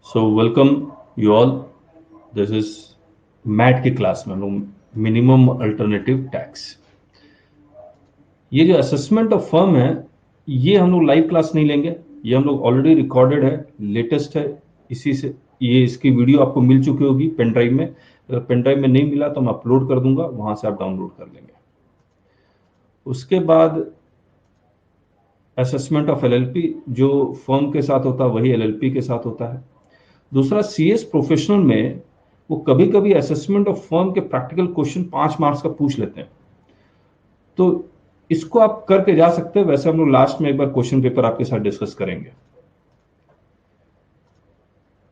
So welcome you all. This is MAT की class में हम लोग मिनिमम अल्टरनेटिव टैक्स. ये जो असेसमेंट ऑफ फर्म है ये हम लोग लाइव क्लास नहीं लेंगे. ये हम लोग ऑलरेडी रिकॉर्डेड है, लेटेस्ट है. इसी से ये इसकी वीडियो आपको मिल चुकी होगी पेन ड्राइव में. अगर पेन ड्राइव में नहीं मिला तो मैं अपलोड कर दूंगा, वहां से आप डाउनलोड कर लेंगे. उसके बाद असेसमेंट ऑफ एलएलपी जो फर्म के साथ होता है वही एलएलपी के साथ होता है. दूसरा सीएस प्रोफेशनल में वो कभी कभी असेसमेंट ऑफ फर्म के प्रैक्टिकल क्वेश्चन 5 मार्क्स का पूछ लेते हैं, तो इसको आप करके जा सकते हैं. वैसे हम लोग लास्ट में एक बार क्वेश्चन पेपर आपके साथ डिस्कस करेंगे.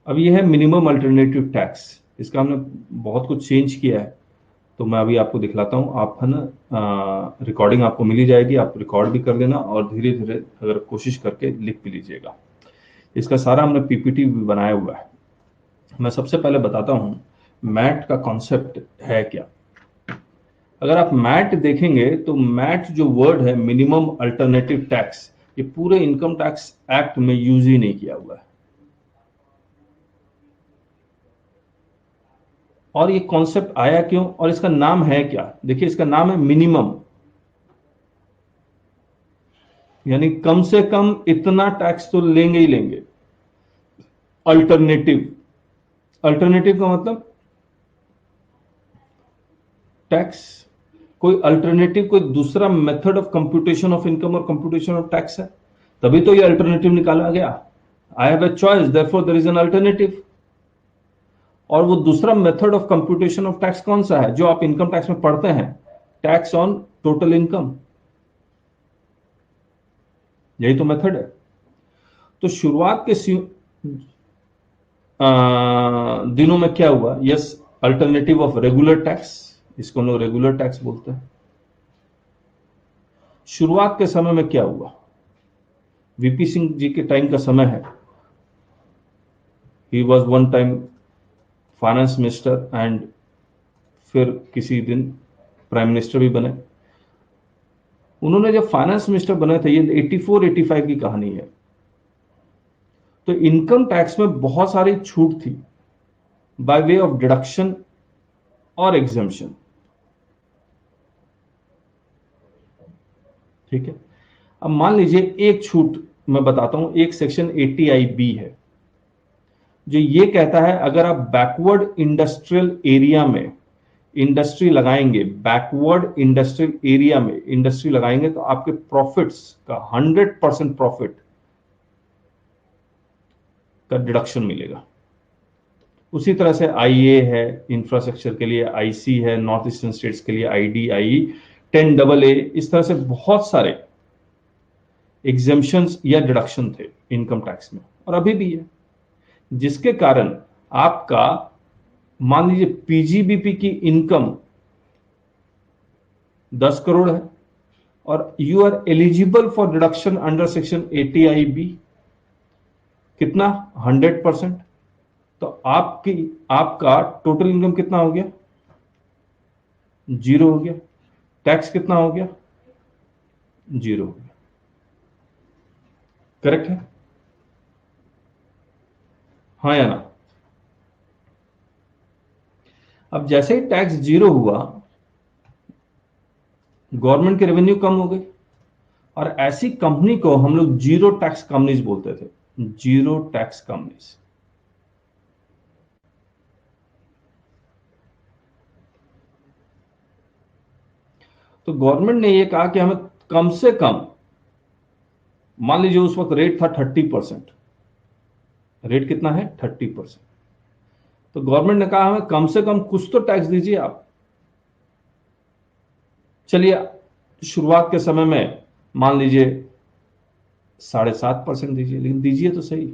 अब ये है मिनिमम अल्टरनेटिव टैक्स. इसका हमने बहुत कुछ चेंज किया है, तो मैं अभी आपको दिखलाता हूँ. आप है ना, रिकॉर्डिंग आपको मिली जाएगी, आप रिकॉर्ड भी कर लेना और धीरे धीरे अगर कोशिश करके लिख भी लीजिएगा. इसका सारा हमने पीपीटी भी बनाया हुआ है. मैं सबसे पहले बताता हूँ मैट का कॉन्सेप्ट है क्या. अगर आप मैट देखेंगे तो मैट जो वर्ड है मिनिमम अल्टरनेटिव टैक्स, ये पूरे इनकम टैक्स एक्ट में यूज ही नहीं किया हुआ है. और ये कॉन्सेप्ट आया क्यों और इसका नाम है क्या. देखिए इसका नाम है मिनिमम, यानी कम से कम इतना टैक्स तो लेंगे ही लेंगे. अल्टरनेटिव, अल्टरनेटिव का मतलब टैक्स, कोई अल्टरनेटिव, कोई दूसरा method of computation of income और कंप्यूटेशन ऑफ टैक्स है, तभी तो ये अल्टरनेटिव निकाला गया. I have a choice, therefore there is an alternative. और वो दूसरा method of computation of tax कौन सा है जो आप इनकम टैक्स में पढ़ते हैं? Tax on total income. यही तो मेथड है. तो शुरुआत के दिनों में क्या हुआ? Yes, alternative of regular tax, इसको हम लोग रेगुलर टैक्स बोलते हैं. शुरुआत के समय में क्या हुआ? वीपी सिंह जी के टाइम का समय है. He was one time finance minister and फिर किसी दिन प्राइम मिनिस्टर भी बने. उन्होंने जब फाइनेंस मिनिस्टर बने थे, ये 84-85 की कहानी है, तो इनकम टैक्स में बहुत सारी छूट थी बाय वे ऑफ डिडक्शन और एग्जेम्पशन. ठीक है. अब मान लीजिए एक छूट मैं बताता हूं, एक सेक्शन 80I बी है जो ये कहता है अगर आप बैकवर्ड इंडस्ट्रियल एरिया में इंडस्ट्री लगाएंगे, बैकवर्ड इंडस्ट्रियल एरिया में इंडस्ट्री लगाएंगे तो आपके प्रॉफिट्स का 100% प्रॉफिट का डिडक्शन मिलेगा. उसी तरह से आईए है इंफ्रास्ट्रक्चर के लिए, आईसी है नॉर्थ ईस्टर्न स्टेट्स के लिए, आईडी, 10AA, इस तरह से बहुत सारे एग्जेम्पशंस या डिडक्शन थे इनकम टैक्स में, और अभी भी है. जिसके कारण आपका मान लीजिए पीजीबीपी की इनकम 10 करोड़ है और you are eligible for deduction under section 80I B. कितना? 100%. तो आपका टोटल इनकम कितना हो गया? 0 हो गया. टैक्स कितना हो गया? 0 हो गया. करेक्ट है? हाँ या ना? अब जैसे ही टैक्स 0 हुआ, गवर्नमेंट की रेवेन्यू कम हो गई, और ऐसी कंपनी को हम लोग जीरो टैक्स कंपनीज बोलते थे. Zero tax companies. तो गवर्नमेंट ने ये कहा कि हमें कम से कम, मान लीजिए उस वक्त रेट था 30%. रेट कितना है? 30%. तो गवर्नमेंट ने कहा हमें कम से कम कुछ तो टैक्स दीजिए आप. चलिए शुरुआत के समय में मान लीजिए 7.5% दीजिए, लेकिन दीजिए तो सही.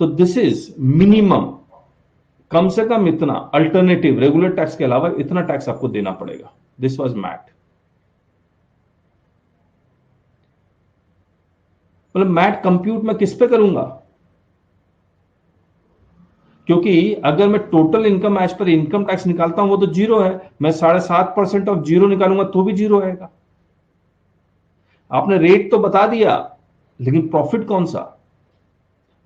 तो दिस इज मिनिमम, कम से कम इतना. अल्टरनेटिव रेगुलर टैक्स के अलावा इतना टैक्स आपको देना पड़ेगा. This was MAT. मतलब मैट कंप्यूट मैं किस पे करूंगा? क्योंकि अगर मैं total income as per income tax निकालता हूं वो तो 0 है, मैं 7.5% ऑफ 0 निकालूंगा तो भी 0 आएगा. आपने रेट तो बता दिया, लेकिन प्रॉफिट कौन सा?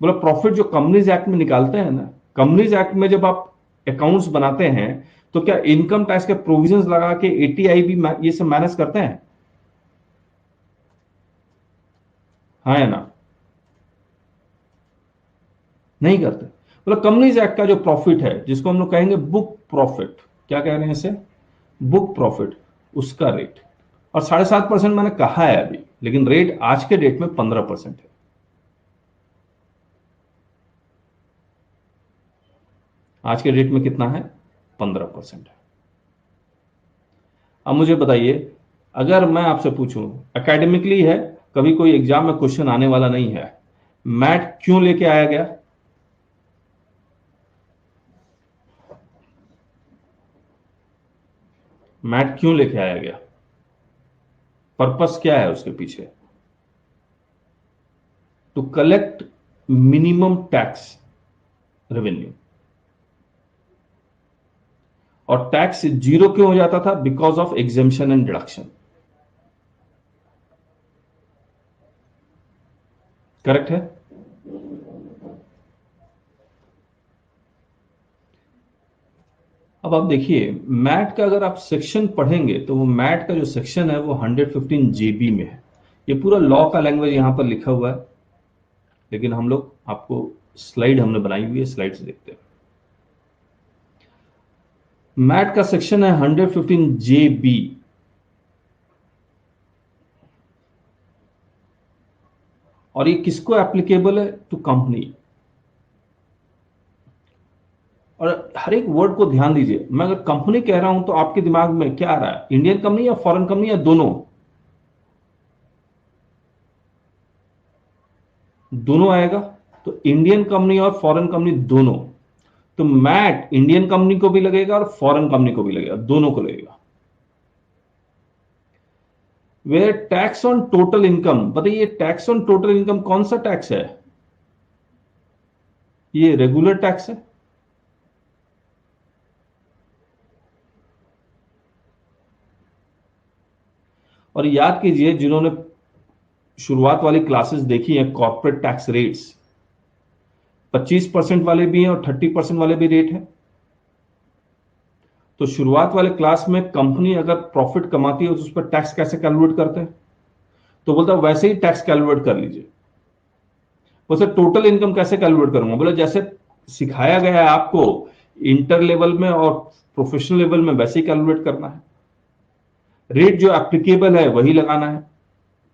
बोला प्रॉफिट जो कंपनीज एक्ट में निकालते हैं ना, कंपनीज एक्ट में जब आप अकाउंट्स बनाते हैं तो क्या इनकम टैक्स के प्रोविजंस लगा के एटीआई भी ये सब मैनेज करते हैं? हाँ या ना? नहीं करते। बोला कंपनीज एक्ट का जो प्रॉफिट है, जिसको हम लोग कहेंगे बुक प्रॉफिट, क्या कह रहे हैं इसे? बुक प्रॉफिट, उसका रेट, और 7.5% मैंने कहा है अभी, लेकिन रेट आज के डेट में 15% है। आज के डेट में कितना है? 15% है। अब मुझे बताइए, अगर मैं आपसे पूछूं, एकेडमिकली है, कभी कोई एग्जाम में क्वेश्चन आने वाला नहीं है, मैट क्यों लेके आया गया? मैट क्यों लेके आया गया? पर्पस क्या है उसके पीछे? To collect minimum tax revenue. और टैक्स जीरो क्यों हो जाता था? Because of exemption and deduction. Correct है? अब आप देखिए, मैट का अगर आप सेक्शन पढ़ेंगे तो वो मैट का जो सेक्शन है वो 115 जेबी में है। ये पूरा लॉ का लैंग्वेज यहां पर लिखा हुआ है, लेकिन हम लोग आपको स्लाइड हमने बनाई हुई है, स्लाइड से देखते हैं। मैट का सेक्शन है 115 जेबी, और ये किसको एप्लीकेबल है? To company. और हर एक वर्ड को ध्यान दीजिए, मैं अगर कंपनी कह रहा हूं तो आपके दिमाग में क्या आ रहा है? इंडियन कंपनी या फॉरेन कंपनी या दोनों? दोनों आएगा। तो इंडियन कंपनी और फॉरेन कंपनी दोनों। तो मैट इंडियन कंपनी को भी लगेगा और फॉरेन कंपनी को भी लगेगा, दोनों को लगेगा। वे टैक्स ऑन टोटल इनकम, बताइए टैक्स ऑन टोटल इनकम कौन सा टैक्स है? ये रेगुलर टैक्स है। और याद कीजिए, जिन्होंने शुरुआत वाली क्लासेस देखी है, कॉर्पोरेट टैक्स रेट्स 25% वाले भी हैं और 30% वाले भी रेट है। तो शुरुआत वाले क्लास में कंपनी अगर प्रॉफिट कमाती है तो उस पर टैक्स कैसे कैलकुलेट करते हैं? तो बोलता वैसे ही टैक्स कैलकुलेट कर लीजिए। बोलते टोटल इनकम कैसे कैलकुलेट करूंगा? बोला जैसे सिखाया गया है आपको इंटर लेवल में और प्रोफेशनल लेवल में, वैसे ही कैलकुलेट करना है। रेट जो एप्लीकेबल है वही लगाना है।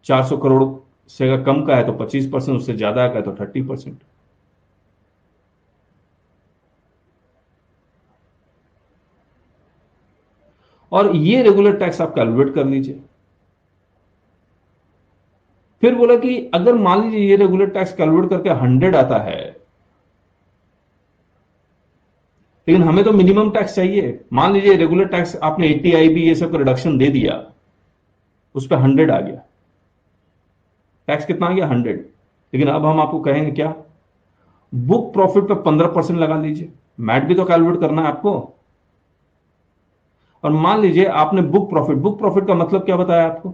400 करोड़ से अगर कम का है तो 25%, उससे ज्यादा का है तो 30%। और ये रेगुलर टैक्स आप कैलकुलेट कर लीजिए। फिर बोला कि अगर मान लीजिए ये रेगुलर टैक्स कैलकुलेट करके 100 आता है, लेकिन हमें तो मिनिमम टैक्स चाहिए। मान लीजिए रेगुलर टैक्स आपने 80 आईबी ये सब रिडक्शन दे दिया, उस पर 100 आ गया, टैक्स कितना आ गया? 100। लेकिन अब हम आपको कहेंगे क्या? बुक प्रॉफिट पर 15% लगा लीजिए। मैट भी तो कैलकुलेट करना है आपको। और मान लीजिए आपने बुक प्रॉफिट का मतलब क्या बताया आपको?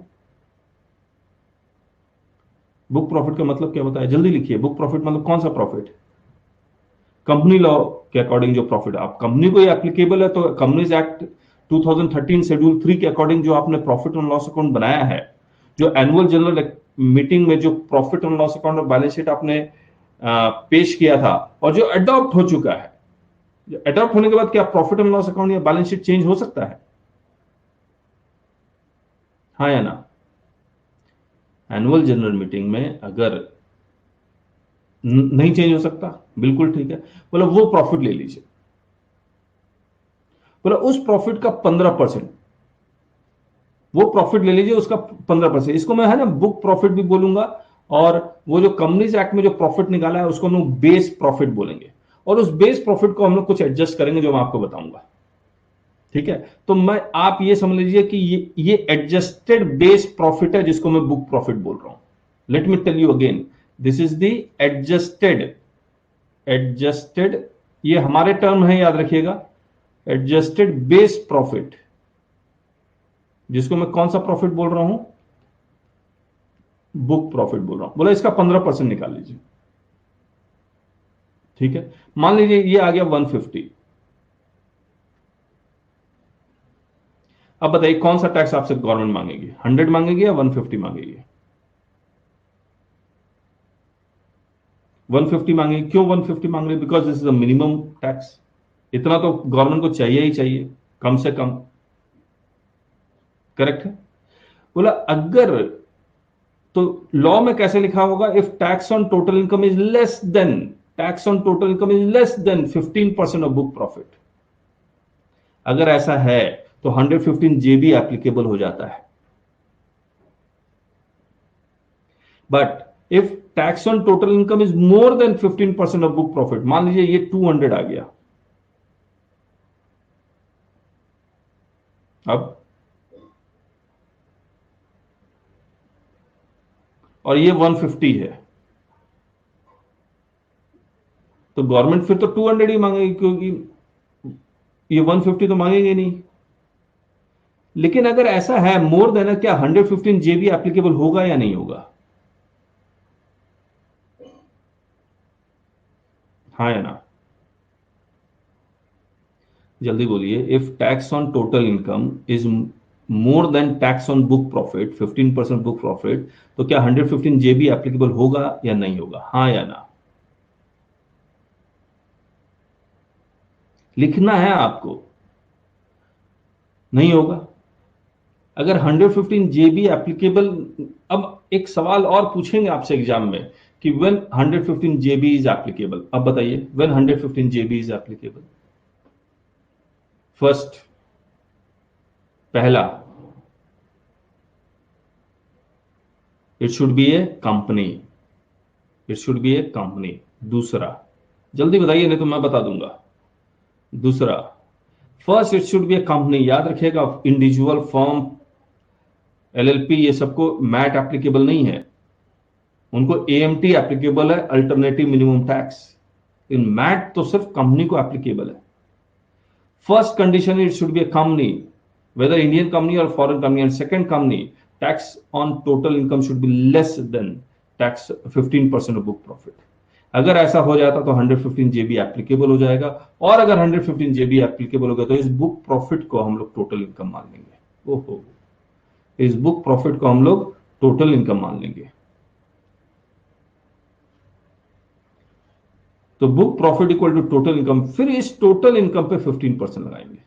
बुक प्रॉफिट का मतलब क्या बताया? जल्दी लिखिए। बुक प्रॉफिट मतलब कौन सा प्रॉफिट? कंपनी लॉ के अकॉर्डिंग जो प्रॉफिट, आप कंपनी को एप्लीकेबल है तो कंपनीज एक्ट 2013 शेड्यूल 3 के अकॉर्डिंग जो आपने प्रॉफिट एंड लॉस अकाउंट बनाया है, जो एनुअल जनरल मीटिंग में जो प्रॉफिट एंड लॉस अकाउंट और बैलेंस शीट आपने पेश किया था और जो अडॉप्ट हो चुका है, अडॉप्ट होने के बाद क्या प्रॉफिट एंड लॉस अकाउंट या बैलेंस शीट चेंज हो सकता है? हाँ या ना? एनुअल जनरल मीटिंग में अगर नहीं चेंज हो सकता, बिल्कुल ठीक है। बोला वो प्रॉफिट ले लीजिए। बोला उस प्रॉफिट का 15%, वो प्रॉफिट ले लीजिए, उसका 15%, इसको मैं है ना बुक प्रॉफिट भी बोलूंगा। और वो जो कंपनीज एक्ट में जो प्रॉफिट निकाला है उसको हम लोग बेस प्रॉफिट बोलेंगे। और उस बेस प्रॉफिट को हम लोग कुछ एडजस्ट करेंगे जो मैं आपको बताऊंगा। ठीक है? तो मैं, आप ये समझ लीजिए कि ये एडजस्टेड बेस प्रॉफिट है जिसको मैं बुक प्रॉफिट बोल रहा हूं। Let me tell you again, this is the adjusted, adjusted, ये हमारे टर्म है, याद रखिएगा। एडजस्टेड बेस प्रॉफिट, जिसको मैं कौन सा प्रॉफिट बोल रहा हूं? बुक प्रॉफिट बोल रहा हूं। बोला इसका 15% निकाल लीजिए। ठीक है, मान लीजिए ये आ गया 150। अब बताइए कौन सा टैक्स आपसे गवर्नमेंट मांगेगी, 100 मांगेगी या 150 मांगेगी? 150 मांगेगी। क्यों 150 मांग रही? Because this is a minimum tax. इतना तो गवर्नमेंट को चाहिए ही चाहिए, कम से कम। करेक्ट है। बोला अगर, तो लॉ में कैसे लिखा होगा? If tax on total income is less then, tax on total income is less than 15% of book profit. अगर ऐसा है तो 115 जे भी एप्लीकेबल हो जाता है। But if tax on total income is more than 15% of book profit, मान लीजिए ये 200 आ गया, अब, और ये 150 है, तो गवर्नमेंट फिर तो 200 ही मांगेगी, क्योंकि ये 150 तो मांगेंगे नहीं। लेकिन अगर ऐसा है मोर देन, क्या 115 जे भी एप्लीकेबल होगा या नहीं होगा? हाँ या ना? जल्दी बोलिए। If tax on total income is more than tax on book profit, 15% book profit, तो क्या 115 जे भी एप्लीकेबल होगा या नहीं होगा? हाँ या ना? लिखना है आपको। नहीं होगा। अगर 115 जे बी एप्लीकेबल, अब एक सवाल और पूछेंगे आपसे एग्जाम में कि when 115 J B is applicable, अब बताइए when 115 J B is applicable. First, पहला, it should be a company, it should be a company. दूसरा, जल्दी बताइए नहीं तो मैं बता दूंगा। दूसरा, first it should be a company, याद रखिएगा। इंडिविजुअल फर्म, एलएलपी, ये सबको मैट एप्लीकेबल नहीं है, उनको एएमटी एप्लीकेबल है, अल्टरनेटिव मिनिमम टैक्स। इन मैट तो सिर्फ कंपनी को एप्लीकेबल है। First condition, it should B a company, whether Indian company or foreign company. And second company, tax on total income should be less than tax 15% of book profit. अगर ऐसा हो जाता तो 115 जेबी applicable हो जाएगा, और अगर 115 जेबी एप्लीकेबल हो गया तो इस बुक प्रॉफिट को हम लोग टोटल इनकम मान लेंगे। ओहो, इस बुक प्रॉफिट को हम लोग टोटल इनकम मान लेंगे। तो book profit equal to total income, फिर इस टोटल इनकम पे 15% लगाएंगे।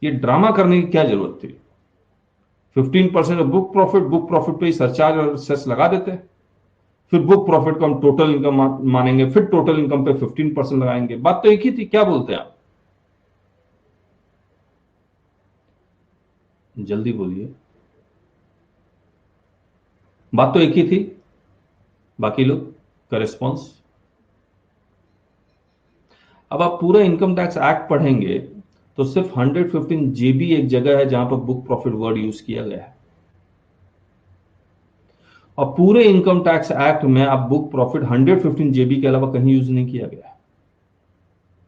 ये ड्रामा करने की क्या जरूरत थी? 15% बुक प्रॉफिट, बुक प्रॉफिट पे ही सरचार्ज और सेस लगा देते, फिर बुक प्रॉफिट को हम टोटल इनकम मानेंगे, फिर टोटल इनकम पे 15% लगाएंगे। बात तो एक ही थी, क्या बोलते हैं आप? जल्दी बोलिए। बात तो एक ही थी, बाकी लोग का रिस्पॉन्स। अब आप पूरा इनकम टैक्स एक्ट पढ़ेंगे तो सिर्फ 115 जेबी एक जगह है जहां पर बुक प्रॉफिट वर्ड यूज किया गया है, और पूरे इनकम टैक्स एक्ट में आप बुक प्रॉफिट 115 जेबी के अलावा कहीं यूज नहीं किया गया,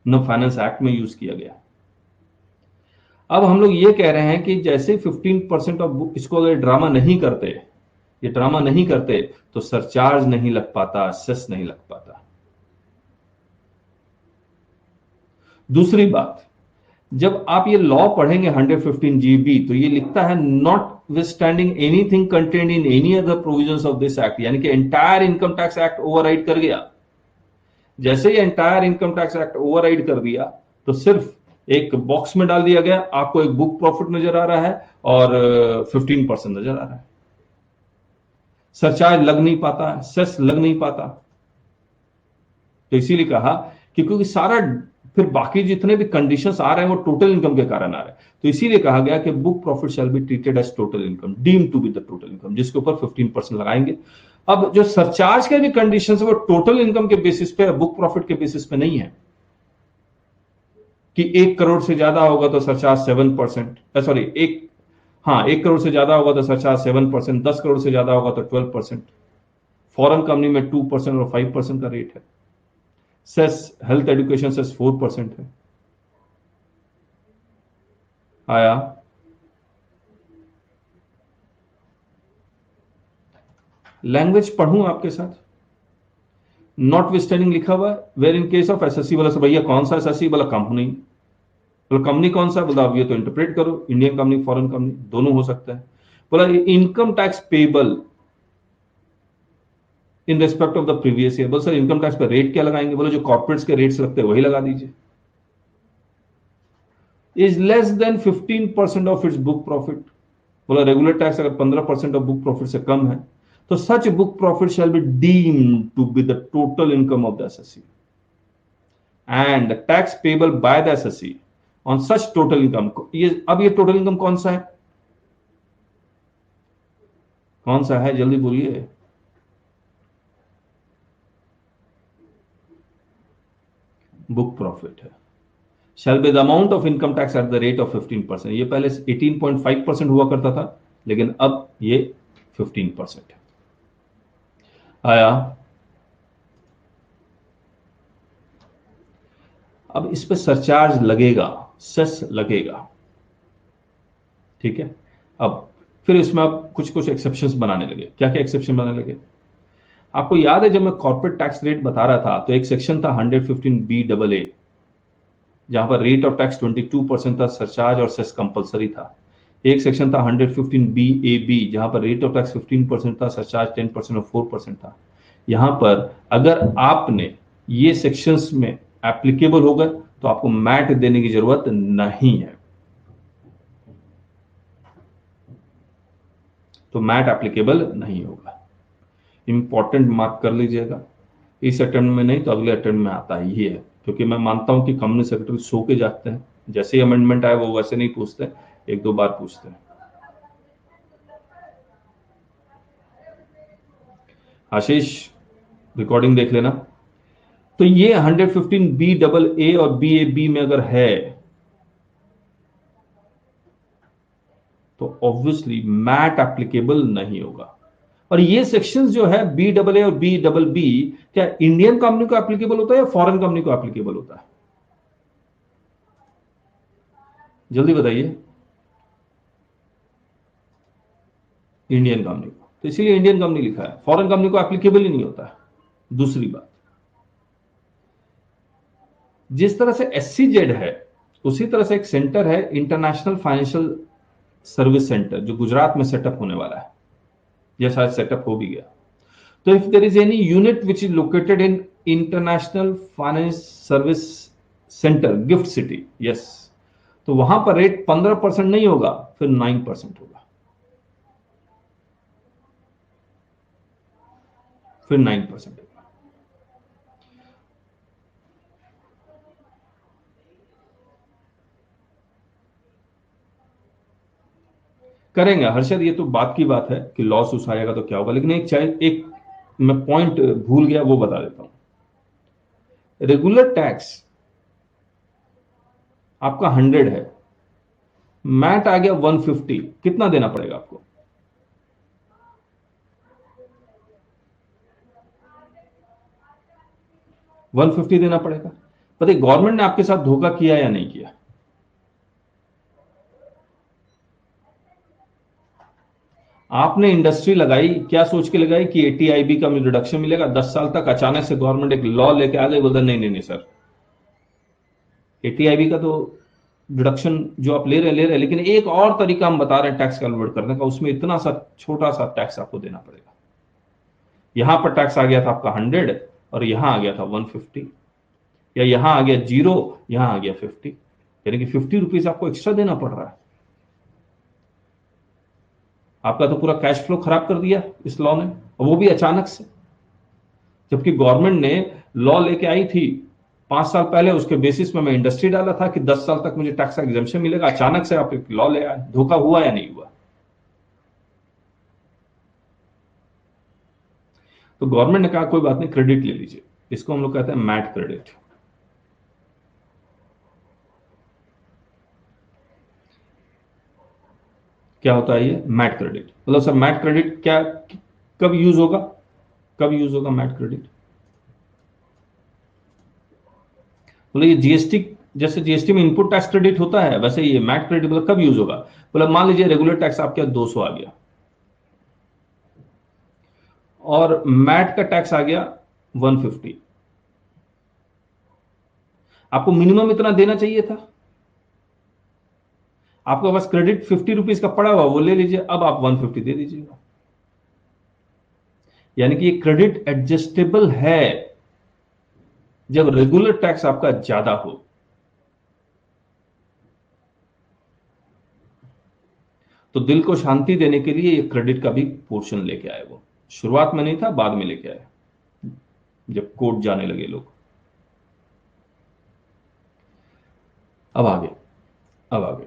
न फाइनेंस एक्ट में यूज किया गया। अब हम लोग ये कह रहे हैं कि जैसे 15% ऑफ बुक, इसको अगर ड्रामा नहीं करते, ये ड्रामा नहीं करते, तो सरचार्ज नहीं लग पाता, सेस नहीं लग पाता। दूसरी बात, जब आप ये लॉ पढ़ेंगे 115 जीबी, तो ये लिखता है notwithstanding anything contained in any other provisions of this act, यानी कि entire income tax act override कर गया। जैसे ही entire income tax act override कर दिया, तो सिर्फ एक बॉक्स में डाल दिया गया, आपको एक बुक प्रॉफिट नजर आ रहा है और 15% नजर आ रहा है। सरचार्ज लग नहीं पाता, सेस लग नहीं पाता। तो इसीलिए कहा कि क्योंकि सारा, फिर बाकी जितने भी कंडीशंस आ रहे हैं वो टोटल इनकम के कारण आ रहे हैं, तो इसीलिए कहा गया कि book profit shall be treated as total income, deem to be the total income, जिसके ऊपर 15% लगाएंगे। अब जो सरचार्ज के भी कंडीशन है वो टोटल इनकम के बेसिस पे, बुक प्रॉफिट के बेसिस पे नहीं है कि 1 करोड़ से ज्यादा होगा तो सरचार्ज 7%, सॉरी एक, हाँ 1 करोड़ से ज्यादा होगा तो सरचार्ज 7%, 10 करोड़ से ज्यादा होगा तो 12%। फॉरेन कंपनी में 2% और 5% का रेट है। सेस, हेल्थ एजुकेशन सेस 4% है। आया? लैंग्वेज पढ़ूं आपके साथ, नॉट विस्टैंडिंग लिखा हुआ है, where in case of SSC, बोला सर भैया कौन सा एसएससी, बोला कंपनी, बोला कंपनी कौन सा, बोला अब ये तो इंटरप्रेट करो, इंडियन कंपनी फॉरेन कंपनी दोनों हो सकता है। बोला income tax payable in respect of the previous year, बोला सर इनकम टैक्स पर रेट क्या लगाएंगे, बोला जो कॉर्पोरेट्स के रेट्स लगते हैं वही लगा दीजिए। Is less than 15% of its book profit, बोला रेगुलर टैक्स अगर 15% ऑफ बुक प्रॉफिट से कम है तो such book profit shall be deemed to be the total income of the assessee and tax payable by the assessee on such total income. अब ये total income कौन सा है, कौन सा है जल्दी बोलिए। बुक प्रॉफिट है। Shall be the amount of income tax at the rate of 15%। ये पहले 18.5% हुआ करता था, लेकिन अब ये 15% है। आया, अब इस पे सरचार्ज लगेगा, सेस लगेगा, ठीक है। अब फिर इसमें आप कुछ कुछ एक्सेप्शंस बनाने लगे। क्या क्या एक्सेप्शन बनाने लगे, आपको याद है जब मैं कॉर्पोरेट टैक्स रेट बता रहा था तो एक सेक्शन था 115BAA, जहां पर रेट ऑफ टैक्स 22% था, सरचार्ज और सेस कंपलसरी था। एक सेक्शन था 115BAB, जहां पर रेट ऑफ टैक्स 15% था, सरचार्ज 10% और 4% था। यहां पर अगर आपने ये सेक्शंस में एप्लीकेबल होगा तो आपको मैट देने की जरूरत नहीं है, तो मैट एप्लीकेबल नहीं होगा। इंपॉर्टेंट मार्क कर लीजिएगा, इस अटेम्प्ट में नहीं तो अगले अटेम्प्ट में आता ही है, क्योंकि मैं मानता हूं कि कंपनी सेक्रेटरी सो के जाते हैं, जैसे ही अमेंडमेंट आए वो वैसे नहीं पूछते, एक दो बार पूछते हैं। आशीष रिकॉर्डिंग देख लेना। तो ये 115BAA और BAB में अगर है तो ऑब्वियसली मैट एप्लीकेबल नहीं होगा। और ये सेक्शंस जो है BAA और BBB, क्या इंडियन कंपनी को एप्लीकेबल होता है या फॉरेन कंपनी को एप्लीकेबल होता है, जल्दी बताइए। इंडियन कंपनी को, तो इसीलिए इंडियन कंपनी लिखा है, फॉरेन कंपनी को एप्लीकेबल ही नहीं होता है। दूसरी बात, जिस तरह से SCZ है उसी तरह से एक सेंटर है इंटरनेशनल फाइनेंशियल सर्विस सेंटर, जो गुजरात में सेटअप होने वाला है, या शायद सेटअप हो भी गया। तो if there is any unit which is located in international finance service centre GIFT City, yes, तो वहां पर रेट 15% नहीं होगा, फिर 9% होगा, फिर 9% होगा। करेंगे हर्षद, ये तो बात की बात है कि लॉस उस आएगा तो क्या होगा, लेकिन एक मैं पॉइंट भूल गया, वो बता देता हूं। रेगुलर टैक्स आपका 100 है, मैट आ गया 150, कितना देना पड़ेगा आपको, $150 देना पड़ेगा। पता है गवर्नमेंट ने आपके साथ धोखा किया या नहीं किया, आपने इंडस्ट्री लगाई, क्या सोच के लगाई कि ATIB का मुझे रिडक्शन मिलेगा 10 साल तक, अचानक से गवर्नमेंट एक लॉ लेके आ गई, बोलता नहीं नहीं नहीं सर, ATIB का तो डिडक्शन जो आप ले रहे हैं, लेकिन एक और तरीका हम बता रहे हैं टैक्स कैलकुलेट करने का, उसमें इतना सा छोटा सा टैक्स आपको देना पड़ेगा। यहां पर टैक्स आ गया था आपका 100 और यहां आ गया था 150, या यहां आ गया 0, यहां आ गया 50, यानी कि 50 रुपीज आपको एक्स्ट्रा देना पड़ रहा है। आपका तो पूरा कैश फ्लो खराब कर दिया इस लॉ ने, और वो भी अचानक से, जबकि गवर्नमेंट ने लॉ लेके आई थी 5 साल पहले, उसके बेसिस में मैं इंडस्ट्री डाला था कि 10 साल तक मुझे टैक्स एग्जेम्पशन मिलेगा, अचानक से आप एक लॉ ले आए। धोखा हुआ या नहीं हुआ, तो गवर्नमेंट ने कहा कोई बात नहीं, क्रेडिट ले लीजिए, इसको हम लोग कहते हैं मैट क्रेडिट। क्या होता है ये मैट क्रेडिट, मतलब सर मैट क्रेडिट क्या, कब यूज होगा, कब यूज होगा मैट क्रेडिट, बोले ये जीएसटी, जैसे जीएसटी में इनपुट टैक्स क्रेडिट होता है वैसे ये मैट क्रेडिट मतलब कब यूज होगा, बोला मान लीजिए रेगुलर टैक्स आपके 200 आ गया और मैट का टैक्स आ गया 150। आपको मिनिमम इतना देना चाहिए था, आपके पास क्रेडिट 50 रुपीज का पड़ा हुआ वो ले लीजिए, अब आप 150 दे दीजिएगा। यानी कि ये क्रेडिट एडजस्टेबल है जब रेगुलर टैक्स आपका ज्यादा हो। तो दिल को शांति देने के लिए ये क्रेडिट का भी पोर्शन लेके आए, वो शुरुआत में नहीं था, बाद में लेके आए जब कोर्ट जाने लगे लोग। अब आगे, अब आगे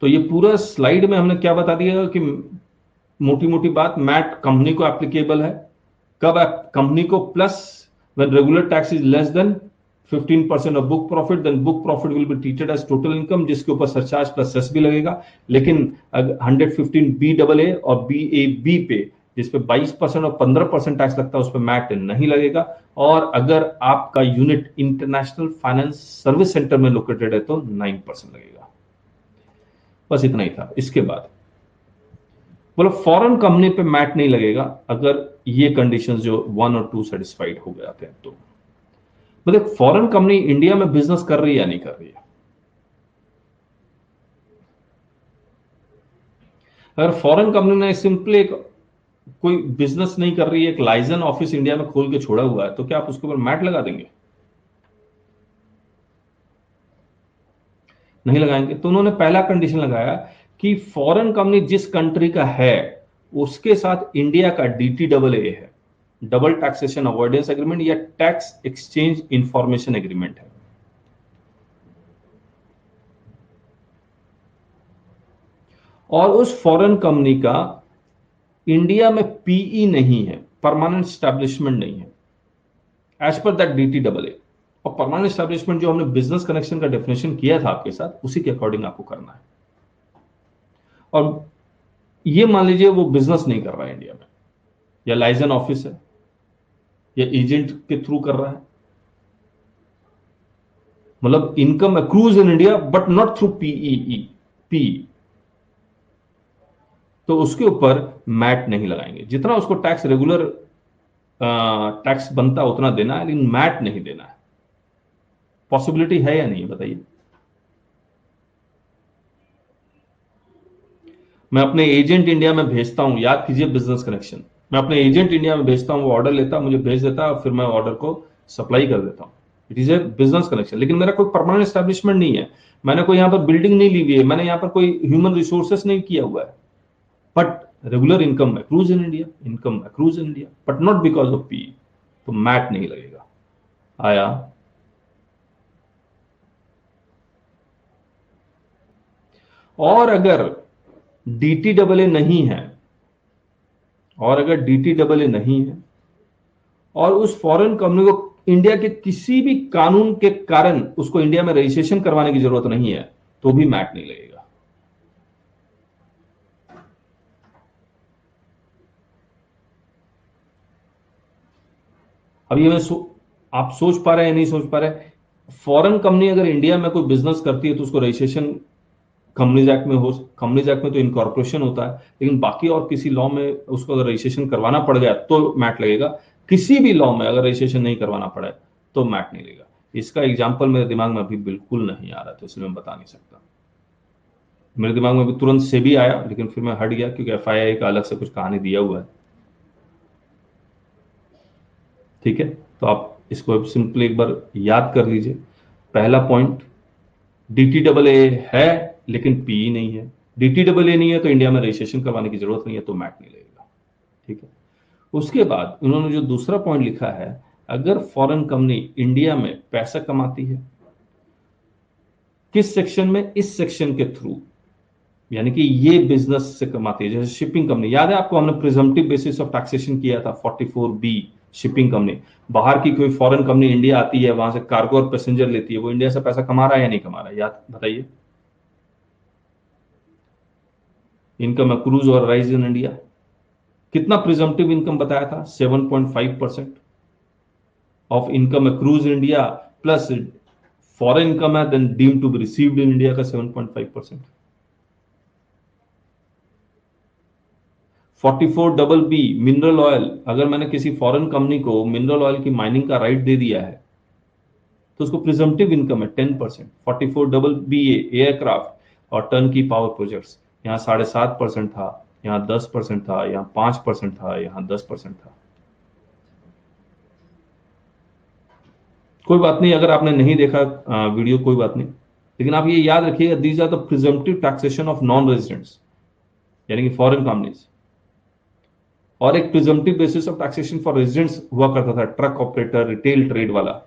तो ये पूरा स्लाइड में हमने क्या बता दिया कि मोटी मोटी बात, मैट कंपनी को एप्लीकेबल है कब, कंपनी को plus when regular tax is less than 15% of book profit, then book profit will be treated as total income, जिसके ऊपर सरचार्ज प्लस सेस भी लगेगा। लेकिन 115 बी डबल ए और बी ए बी पे जिसपे 22% और 15% टैक्स लगता है उस पर मैट नहीं लगेगा। और अगर आपका unit international finance service centre में लोकेटेड है तो 9% लगेगा। बस इतना ही था। इसके बाद बोलो फॉरेन कंपनी पे मैट नहीं लगेगा अगर ये कंडीशंस जो 1 और 2 सेटिस्फाइड हो जाते हैं तो। मतलब फॉरेन कंपनी इंडिया में बिजनेस कर रही है या नहीं कर रही है? अगर फॉरेन कंपनी ने सिंपली एक कोई बिजनेस नहीं कर रही है, एक लाइसेंस ऑफिस इंडिया में खोल के छोड़ा हुआ है, तो क्या आप उसके ऊपर मैट लगा देंगे? नहीं लगाएंगे। तो उन्होंने पहला कंडीशन लगाया कि फॉरेन कंपनी जिस कंट्री का है उसके साथ इंडिया का DTAA है, डबल टैक्सेशन अवॉइडेंस एग्रीमेंट या टैक्स एक्सचेंज इंफॉर्मेशन एग्रीमेंट है। और उस फॉरेन कंपनी का इंडिया में पीई नहीं है, परमानेंट स्टैब्लिशमेंट नहीं है एज पर दैट DTAA। और परमानेंट स्टैब्लिशमेंट जो हमने बिजनेस कनेक्शन का डेफिनेशन किया था आपके साथ, उसी के अकॉर्डिंग आपको करना है। और ये मान लीजिए वो बिजनेस नहीं कर रहा है इंडिया में, या लाइसेंस ऑफिस है या एजेंट के थ्रू कर रहा है, मतलब income accrues in India but not through PE P, तो उसके ऊपर मैट नहीं लगाएंगे। जितना उसको टैक्स रेगुलर टैक्स बनता है उतना देना है, लेकिन मैट नहीं देना है। पॉसिबिलिटी है या नहीं बताइए? मैं अपने एजेंट इंडिया में भेजता हूं, याद कीजिए बिजनेस कनेक्शन, मैं अपने एजेंट इंडिया में भेजता हूं, वो ऑर्डर लेता, मुझे भेज देता और फिर मैं ऑर्डर को सप्लाई कर देता हूं। It is a business connection, लेकिन मेरा कोई परमानेंट एस्टेब्लिशमेंट नहीं है, मैंने कोई यहां पर बिल्डिंग नहीं ली हुई है, मैंने यहां पर कोई ह्यूमन रिसोर्सेस नहीं किया हुआ है, but regular income accrues in India, income accrues in India but not because of P, तो मैट नहीं लगेगा। आया? और अगर DTAA नहीं है, और अगर DTAA नहीं है और उस फॉरेन कंपनी को इंडिया के किसी भी कानून के कारण उसको इंडिया में रजिस्ट्रेशन करवाने की जरूरत नहीं है, तो भी मैट नहीं लगेगा। अब ये आप सोच पा रहे हैं नहीं सोच पा रहे? फॉरेन कंपनी अगर इंडिया में कोई बिजनेस करती है तो उसको रजिस्ट्रेशन कंपनीज एक्ट में हो, कंपनीज एक्ट में तो इनकॉर्पोरेशन होता है, लेकिन बाकी और किसी लॉ में उसको अगर रजिस्ट्रेशन करवाना पड़ गया तो मैट लगेगा। किसी भी लॉ में अगर रजिस्ट्रेशन नहीं करवाना पड़ा तो मैट नहीं लगेगा। इसका एग्जाम्पल मेरे दिमाग में अभी बिल्कुल नहीं आ रहा था, इसलिए मैं बता नहीं सकता। मेरे दिमाग में भी तुरंत सेबी आया, लेकिन फिर मैं हट गया क्योंकि FII का अलग से कुछ कहानी दिया हुआ है। ठीक है, तो आप इसको सिंपली एक बार याद कर लीजिए। पहला पॉइंट, DTAA है लेकिन पीई नहीं है, DTAA नहीं है तो इंडिया में रजिस्ट्रेशन करवाने की जरूरत नहीं है, तो मैट नहीं लगेगा। ठीक है। उसके बाद उन्होंने जो दूसरा पॉइंट लिखा है, अगर फॉरेन कंपनी इंडिया में पैसा कमाती है, किस सेक्शन में? इस सेक्शन के थ्रू, यानी कि ये बिजनेस से कमाती है। जैसे शिपिंग कंपनी, याद है आपको हमने प्रिजम्पटिव बेसिस ऑफ टैक्सेशन किया था 44B। शिपिंग कंपनी, बाहर की कोई फॉरेन कंपनी इंडिया आती है, वहां से कार्गो और पैसेंजर लेती है, वो इंडिया से पैसा कमा रहा है या नहीं कमा रहा है? याद बताइए। इनकम अक्रूज और राइज इन इंडिया, कितना प्रिजम्पटिव इनकम बताया था? 7.5% of income accrues in India plus foreign income है then deemed to be received in India का 7.5%। 44BB मिनरल ऑयल, अगर मैंने किसी फॉरेन कंपनी को मिनरल ऑयल की माइनिंग का राइट दे दिया है तो उसको प्रिजम्पटिव इनकम है 10%। 44BBA एयरक्राफ्ट और टर्न की पावर प्रोजेक्ट्स, यहाँ 7.5% था, यहाँ 10% था, यहाँ 5% था, यहाँ 10% था। कोई बात नहीं, अगर आपने नहीं देखा वीडियो कोई बात नहीं, लेकिन आप ये याद रखिएगा, these are the presumptive taxation of non residents, यानी कि फॉरेन कंपनीज। और एक presumptive basis of taxation for residents हुआ करता था, ट्रक ऑपरेटर, रिटेल ट्रेड वाला।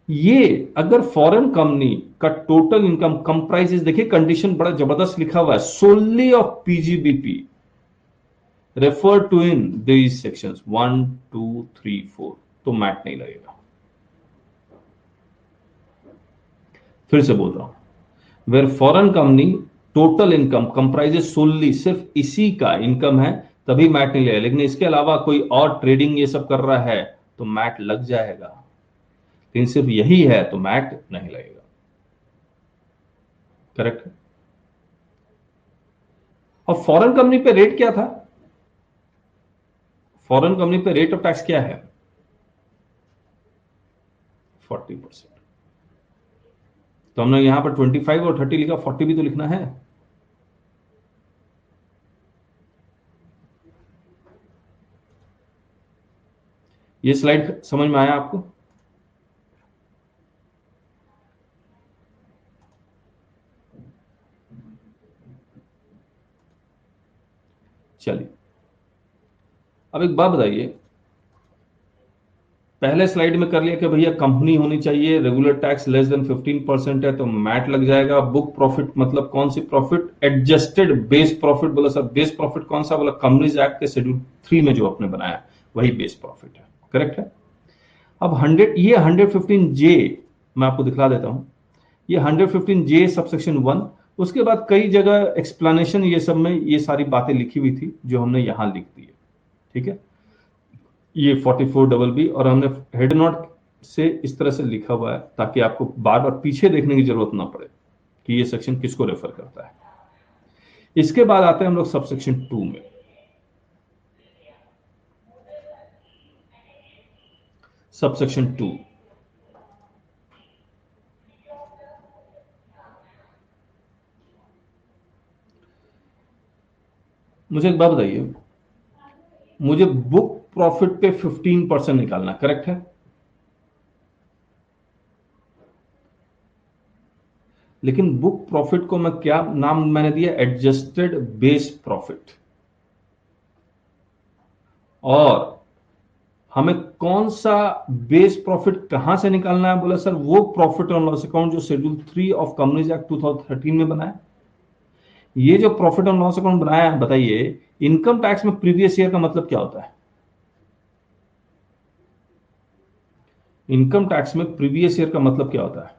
ये अगर फॉरेन कंपनी का टोटल इनकम कंप्राइजेस, देखिए कंडीशन बड़ा जबरदस्त लिखा हुआ है, solely of PGBP refer to in these sections 1, 2, 3, 4, तो मैट नहीं लगेगा। फिर से बोल रहा हूं, where foreign company total income comprises solely, सिर्फ इसी का इनकम है तभी मैट नहीं लगेगा, लेकिन इसके अलावा कोई और ट्रेडिंग ये सब कर रहा है तो मैट लग जाएगा, लेकिन सिर्फ यही है तो मैट नहीं लगेगा। करेक्ट। और फॉरेन कंपनी पे रेट क्या था? फॉरेन कंपनी पे रेट ऑफ टैक्स क्या है? 40%। तो हमने यहां पर 25 और 30 लिखा, 40 भी तो लिखना है। ये स्लाइड समझ में आया आपको? चलिए, अब एक बात बताइए, पहले स्लाइड में कर लिया कि भैया कंपनी होनी चाहिए, रेगुलर टैक्स लेस देन 15% है तो मैट लग जाएगा। बुक प्रॉफिट मतलब कौन सी प्रॉफिट? Adjusted base profit. बोला सर बेस प्रॉफिट कौन सा? बोला कंपनीज एक्ट के शेड्यूल 3 में जो आपने बनाया वही बेस प्रॉफिट है। करेक्ट है। अब 115J मैं आपको दिखला देता हूं, ये 115J सबसेक्शन 1, उसके बाद कई जगह एक्सप्लेनेशन ये सब में ये सारी बातें लिखी हुई थी जो हमने यहां लिख दी है। ठीक है, ये 44BB और हमने हेड नोट से इस तरह से लिखा हुआ है ताकि आपको बार बार पीछे देखने की जरूरत ना पड़े कि ये सेक्शन किसको रेफर करता है। इसके बाद आते हैं हम लोग सबसेक्शन 2 में। सबसेक्शन 2, मुझे एक बात बताइए, मुझे बुक प्रॉफिट पे 15% निकालना, करेक्ट है? लेकिन बुक प्रॉफिट को मैं क्या नाम मैंने दिया? Adjusted base profit. और हमें कौन सा बेस प्रॉफिट कहां से निकालना है? बोला सर वो प्रॉफिट एंड लॉस अकाउंट जो शेड्यूल 3 ऑफ कंपनीज एक्ट 2013 में बनाया। ये जो प्रॉफिट एंड लॉस अकाउंट बनाया है, बताइए इनकम टैक्स में प्रीवियस ईयर का मतलब क्या होता है? इनकम टैक्स में प्रीवियस ईयर का मतलब क्या होता है?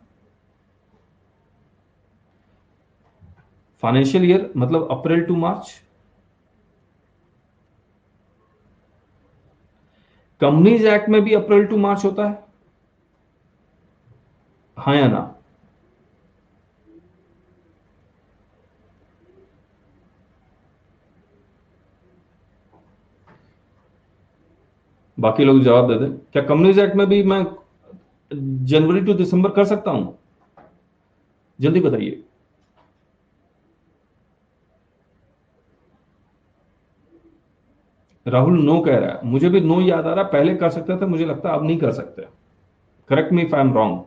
फाइनेंशियल ईयर मतलब अप्रैल टू मार्च। कंपनीज एक्ट में भी अप्रैल टू मार्च होता है, हाँ या ना? बाकी लोग जवाब दे दें, क्या कंपनीज एक्ट में भी मैं जनवरी टू दिसंबर कर सकता हूं? जल्दी बताइए। राहुल नो कह रहा है, मुझे भी नो याद आ रहा है, पहले कर सकते थे, मुझे लगता है अब नहीं कर सकते। Correct me if I am wrong.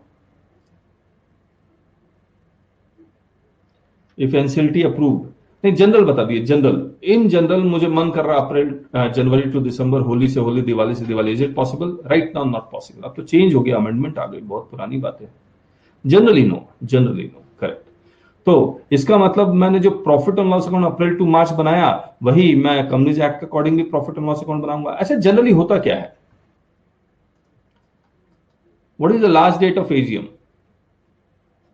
If NCLT approved, नहीं जनरल बता दिए, जनरल। इन जनरल मुझे मन कर रहा अप्रैल जनवरी टू दिसंबर, होली से होली, दिवाली से Diwali. Is it possible? Right now not possible, अब तो चेंज हो गया, अमेंडमेंट आ गई, बहुत पुरानी बात है। Generally no, generally no, correct. तो इसका मतलब मैंने जो profit and loss account April to March बनाया वही मैं कंपनीज एक्ट के accordingly profit and loss account बनाऊंगा। अच्छा, जनरली होता क्या है? What is the last date of AGM?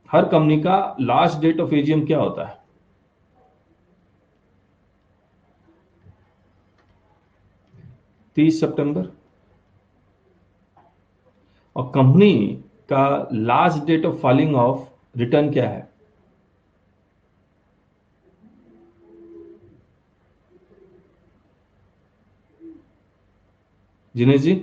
हर कंपनी का लास्ट डेट ऑफ एजीएम क्या होता है? 30 सितंबर। और कंपनी का last date of filing of return क्या है? जिनेश जी?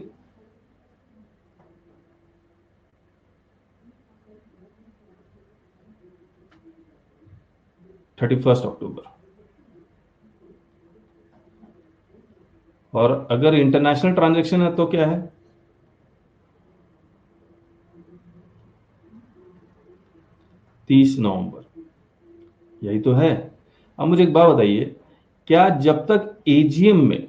$31 और अगर इंटरनेशनल ट्रांजैक्शन है तो क्या है? 30 नवंबर, यही तो है। अब मुझे एक बात बताइए, क्या जब तक एजीएम में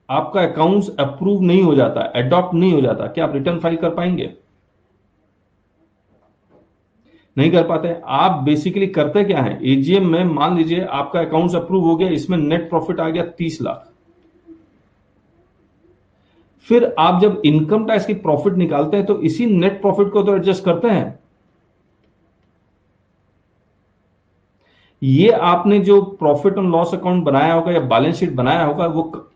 आपका अकाउंट्स अप्रूव नहीं हो जाता, अडॉप्ट नहीं हो जाता, क्या आप रिटर्न फाइल कर पाएंगे? नहीं कर पाते। आप बेसिकली करते क्या है, एजीएम में मान लीजिए आपका अकाउंट्स अप्रूव हो गया, इसमें नेट प्रॉफिट आ गया 30 लाख। फिर आप जब इनकम टैक्स की प्रॉफिट निकालते हैं तो इसी नेट प्रॉफिट को तो एडजस्ट करते हैं। ये आपने जो प्रॉफिट एंड लॉस अकाउंट बनाया होगा या बैलेंस शीट बनाया होगा, वो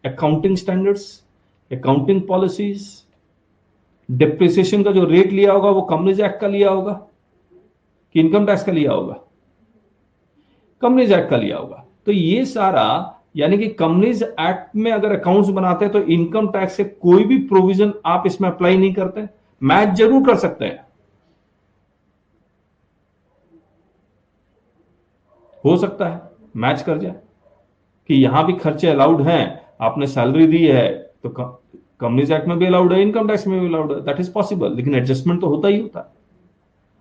accounting standards, accounting policies, depreciation का जो रेट लिया होगा वो कंपनीज एक्ट का लिया होगा कि इनकम टैक्स का लिया होगा? कंपनीज एक्ट का लिया होगा। तो ये सारा, यानी कि कंपनीज एक्ट में अगर अकाउंट्स बनाते हैं तो इनकम टैक्स से कोई भी प्रोविजन आप इसमें अप्लाई नहीं करते। मैच जरूर कर सकते हैं, हो सकता है मैच कर जाए कि यहां भी खर्चे अलाउड हैं, आपने सैलरी दी है तो कंपनीज एक्ट में भी अलाउड है, इनकम टैक्स में भी अलाउड है, दैट इज पॉसिबल। लेकिन एडजस्टमेंट तो होता ही होता है,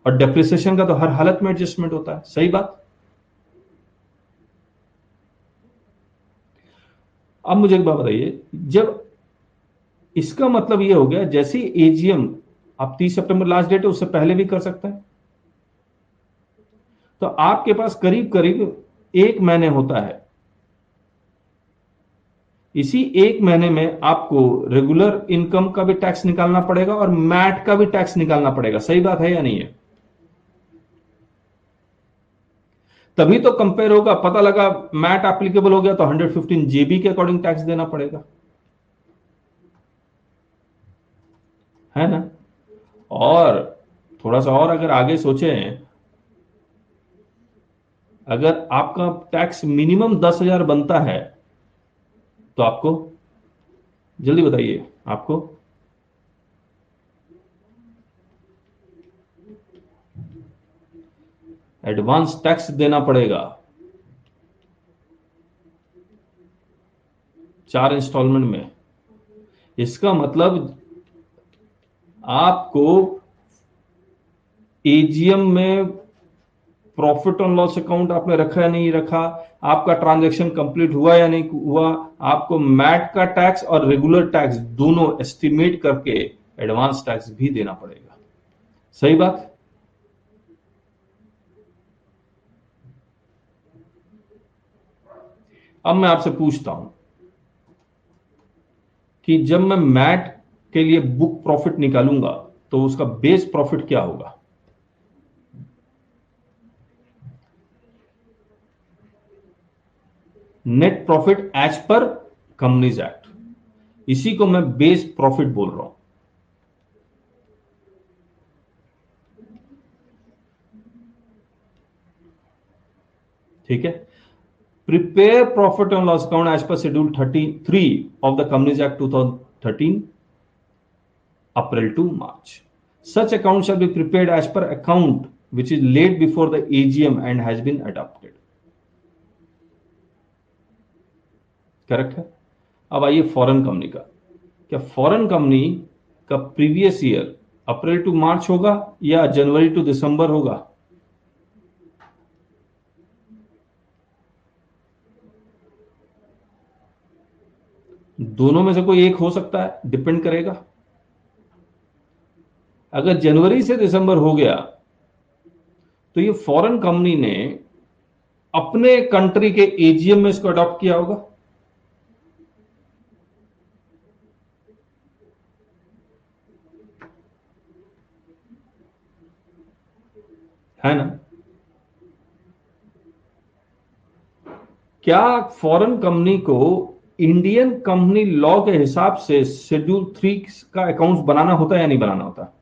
और डेप्रिसिएशन का तो हर हालत में एडजस्टमेंट होता है। सही बात। अब मुझे एक बात बताइए, जब इसका मतलब ये हो गया जैसे ही एजीएम, आप 30 सितंबर लास्ट डेट है, उससे पहले भी कर सकते हैं, तो आपके पास करीब करीब 1 महीने होता है। इसी 1 महीने में आपको रेगुलर इनकम का भी टैक्स निकालना पड़ेगा और मैट का भी टैक्स निकालना पड़ेगा। सही बात है या नहीं है? तभी तो कंपेयर होगा, पता लगा मैट एप्लीकेबल हो गया तो 115 जेबी के अकॉर्डिंग टैक्स देना पड़ेगा, है ना? और थोड़ा सा और अगर आगे सोचें, अगर आपका टैक्स मिनिमम 10,000 बनता है तो आपको, जल्दी बताइए, आपको एडवांस टैक्स देना पड़ेगा 4 इंस्टॉलमेंट में। इसका मतलब आपको एजीएम में प्रॉफिट एंड लॉस अकाउंट आपने रखा या नहीं रखा, आपका ट्रांजैक्शन कंप्लीट हुआ या नहीं हुआ, आपको मैट का टैक्स और रेगुलर टैक्स दोनों एस्टिमेट करके एडवांस टैक्स भी देना पड़ेगा। सही बात। अब मैं आपसे पूछता हूं कि जब मैं मैट के लिए बुक प्रॉफिट निकालूंगा तो उसका बेस प्रॉफिट क्या होगा? Net profit as per companies act, इसी को मैं बेस प्रॉफिट बोल रहा हूं। ठीक है। Prepare profit and loss account as per schedule 33 of the companies act 2013, April to March. Such account shall be prepared as per account which is laid before the AGM and has been adopted. Correct है। अब आइए foreign company का। क्या foreign company का previous year April to मार्च होगा या जनवरी to दिसंबर होगा? दोनों में से कोई एक हो सकता है, डिपेंड करेगा। अगर जनवरी से दिसंबर हो गया तो ये फॉरेन कंपनी ने अपने कंट्री के एजीएम में इसको अडॉप्ट किया होगा, है ना? क्या फॉरेन कंपनी को इंडियन कंपनी लॉ के हिसाब से शेड्यूल 3 का अकाउंट्स बनाना होता है या नहीं बनाना होता?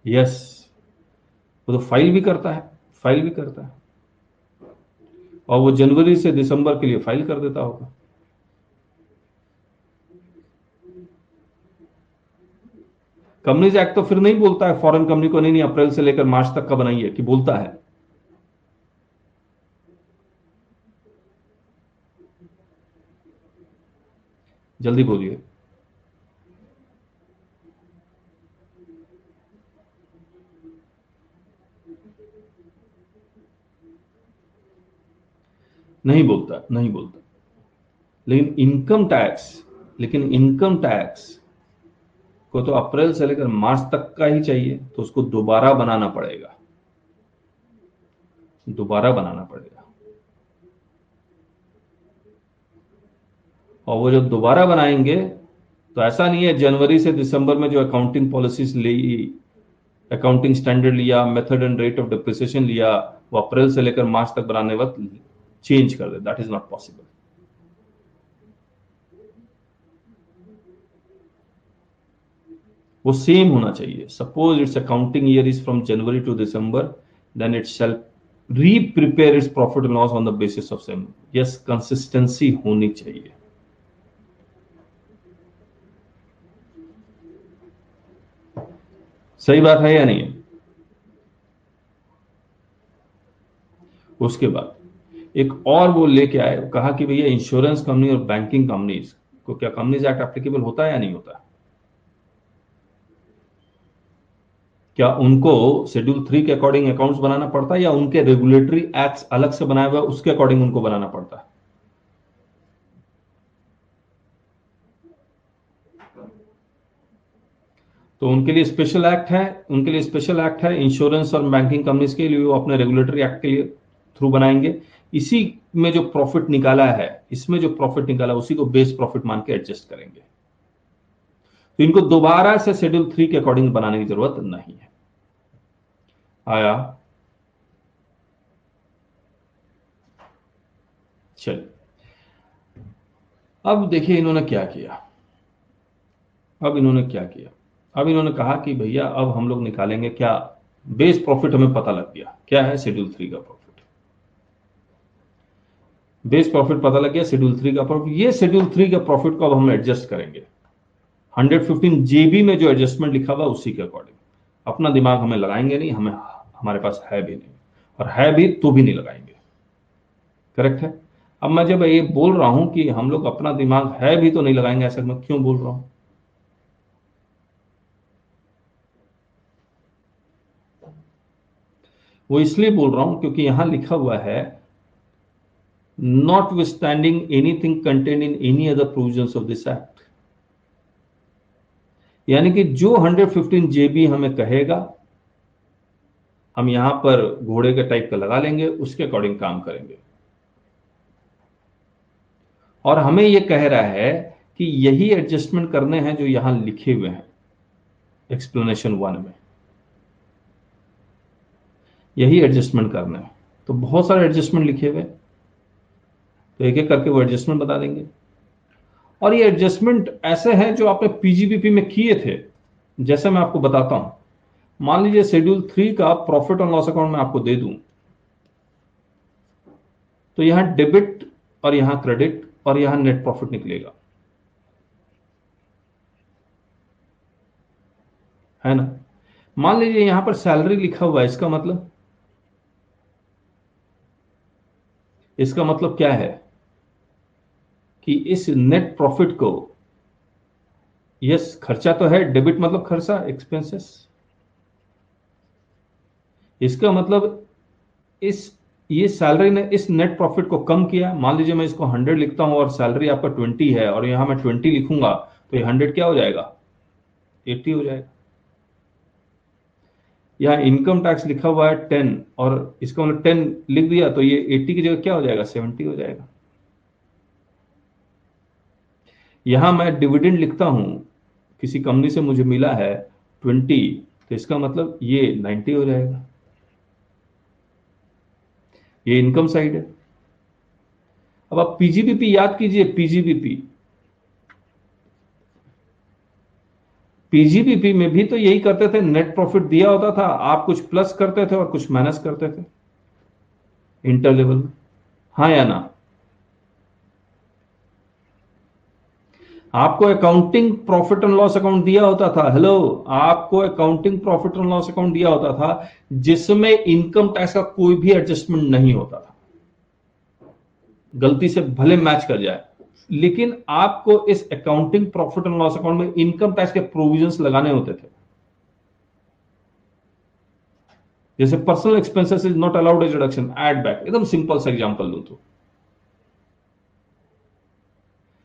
यस, वो तो फाइल भी करता है, फाइल भी करता है। और वो जनवरी से दिसंबर के लिए फाइल कर देता होगा। कंपनीज एक्ट तो फिर नहीं बोलता है फॉरेन कंपनी को नहीं अप्रैल से लेकर मार्च तक का बनाइए, कि बोलता है? जल्दी बोलिए। नहीं बोलता, नहीं बोलता। लेकिन इनकम टैक्स को तो अप्रैल से लेकर मार्च तक का ही चाहिए, तो उसको दोबारा बनाना पड़ेगा, दोबारा बनाना पड़ेगा। और वो जब दोबारा बनाएंगे तो ऐसा नहीं है जनवरी से दिसंबर में जो अकाउंटिंग पॉलिसीज ली, अकाउंटिंग स्टैंडर्ड लिया, method and rate of depreciation लिया, वो अप्रैल से लेकर मार्च तक बनाने वक्त चेंज कर दे। That is not possible. वो सेम होना चाहिए। Suppose its accounting year is from January to December, then it shall reprepare its profit and loss on the basis of same. Yes, consistency होनी चाहिए। सही बात है या नहीं है? उसके बाद एक और वो लेके आए, कहा कि भैया इंश्योरेंस कंपनी और बैंकिंग कंपनीज को क्या कंपनीज एक्ट एप्लीकेबल होता है या नहीं होता? क्या उनको शेड्यूल 3 के अकॉर्डिंग अकाउंट्स बनाना पड़ता है, या उनके रेगुलेटरी एक्ट्स अलग से बनाया हुआ उसके अकॉर्डिंग उनको बनाना पड़ता है? तो उनके लिए स्पेशल एक्ट है, उनके लिए स्पेशल एक्ट है। इंश्योरेंस और बैंकिंग कंपनीज के लिए वो अपने रेगुलेटरी एक्ट के लिए थ्रू बनाएंगे। इसी में जो प्रॉफिट निकाला है, इसमें जो प्रॉफिट निकाला उसी को बेस प्रॉफिट मान के एडजस्ट करेंगे। तो इनको दोबारा से शेड्यूल 3 के अकॉर्डिंग बनाने की जरूरत नहीं है। आया? चलिए, अब देखिए इन्होंने क्या किया। अब इन्होंने कहा कि भैया अब हम लोग निकालेंगे क्या, बेस प्रॉफिट हमें पता लग गया क्या है, शेड्यूल 3 का प्रॉफिट। बेस प्रॉफिट पता लग गया, शेड्यूल 3 का प्रॉफिट। ये शेड्यूल 3 का प्रॉफिट को अब हम एडजस्ट करेंगे 115 जेबी में जो एडजस्टमेंट लिखा हुआ उसी के अकॉर्डिंग। अपना दिमाग हमें लगाएंगे नहीं, हमें हमारे पास है भी नहीं, और है भी तो भी नहीं लगाएंगे। करेक्ट है? अब मैं जब ये बोल रहा हूं कि हम लोग अपना दिमाग है भी तो नहीं लगाएंगे, ऐसा मैं क्यों बोल रहा हूं? वो इसलिए बोल रहा हूं क्योंकि यहां लिखा हुआ है notwithstanding anything contained in any other provisions of this act। यानी कि जो 115 जेबी हमें कहेगा हम यहां पर घोड़े के टाइप का लगा लेंगे, उसके अकॉर्डिंग काम करेंगे। और हमें यह कह रहा है कि यही एडजस्टमेंट करने हैं जो यहां लिखे हुए हैं एक्सप्लेनेशन 1 में, यही एडजस्टमेंट करना है। तो बहुत सारे एडजस्टमेंट लिखे हुए, तो एक एक करके वो एडजस्टमेंट बता देंगे। और ये एडजस्टमेंट ऐसे हैं जो आपने पीजीबीपी में किए थे। जैसे मैं आपको बताता हूं, मान लीजिए शेड्यूल 3 का प्रॉफिट और लॉस अकाउंट मैं आपको दे दूं, तो यहां डेबिट और यहां क्रेडिट और यहां नेट प्रॉफिट निकलेगा, है ना? मान लीजिए यहां पर सैलरी लिखा हुआ है, इसका मतलब क्या है कि इस नेट प्रॉफिट को, यस खर्चा तो है, डेबिट मतलब खर्चा, एक्सपेंसेस। इसका मतलब ये सैलरी ने इस नेट प्रॉफिट को कम किया। मान लीजिए मैं इसको 100 लिखता हूं और सैलरी आपका 20 है, और यहां मैं 20 लिखूंगा, तो ये 100 क्या हो जाएगा, 80 हो जाएगा। यहाँ इनकम टैक्स लिखा हुआ है 10, और इसका मतलब 10 लिख दिया, तो ये 80 की जगह क्या हो जाएगा, 70 हो जाएगा। यहां मैं डिविडेंड लिखता हूं, किसी कंपनी से मुझे मिला है 20, तो इसका मतलब ये 90 हो जाएगा। ये इनकम साइड है। अब आप पीजीबीपी याद कीजिए, पीजीबीपी में भी तो यही करते थे, नेट प्रॉफिट दिया होता था, आप कुछ प्लस करते थे और कुछ माइनस करते थे इंटर लेवल में। हाँ या ना? आपको accounting profit and loss account दिया होता था, हेलो, आपको accounting profit and loss account दिया होता था जिसमें इनकम टैक्स का कोई भी एडजस्टमेंट नहीं होता था, गलती से भले मैच कर जाए, लेकिन आपको इस accounting profit and loss account में इनकम टैक्स के प्रोविजंस लगाने होते थे। जैसे personal expenses is not allowed as deduction, add back, एकदम सिंपल सा एग्जांपल लूं तो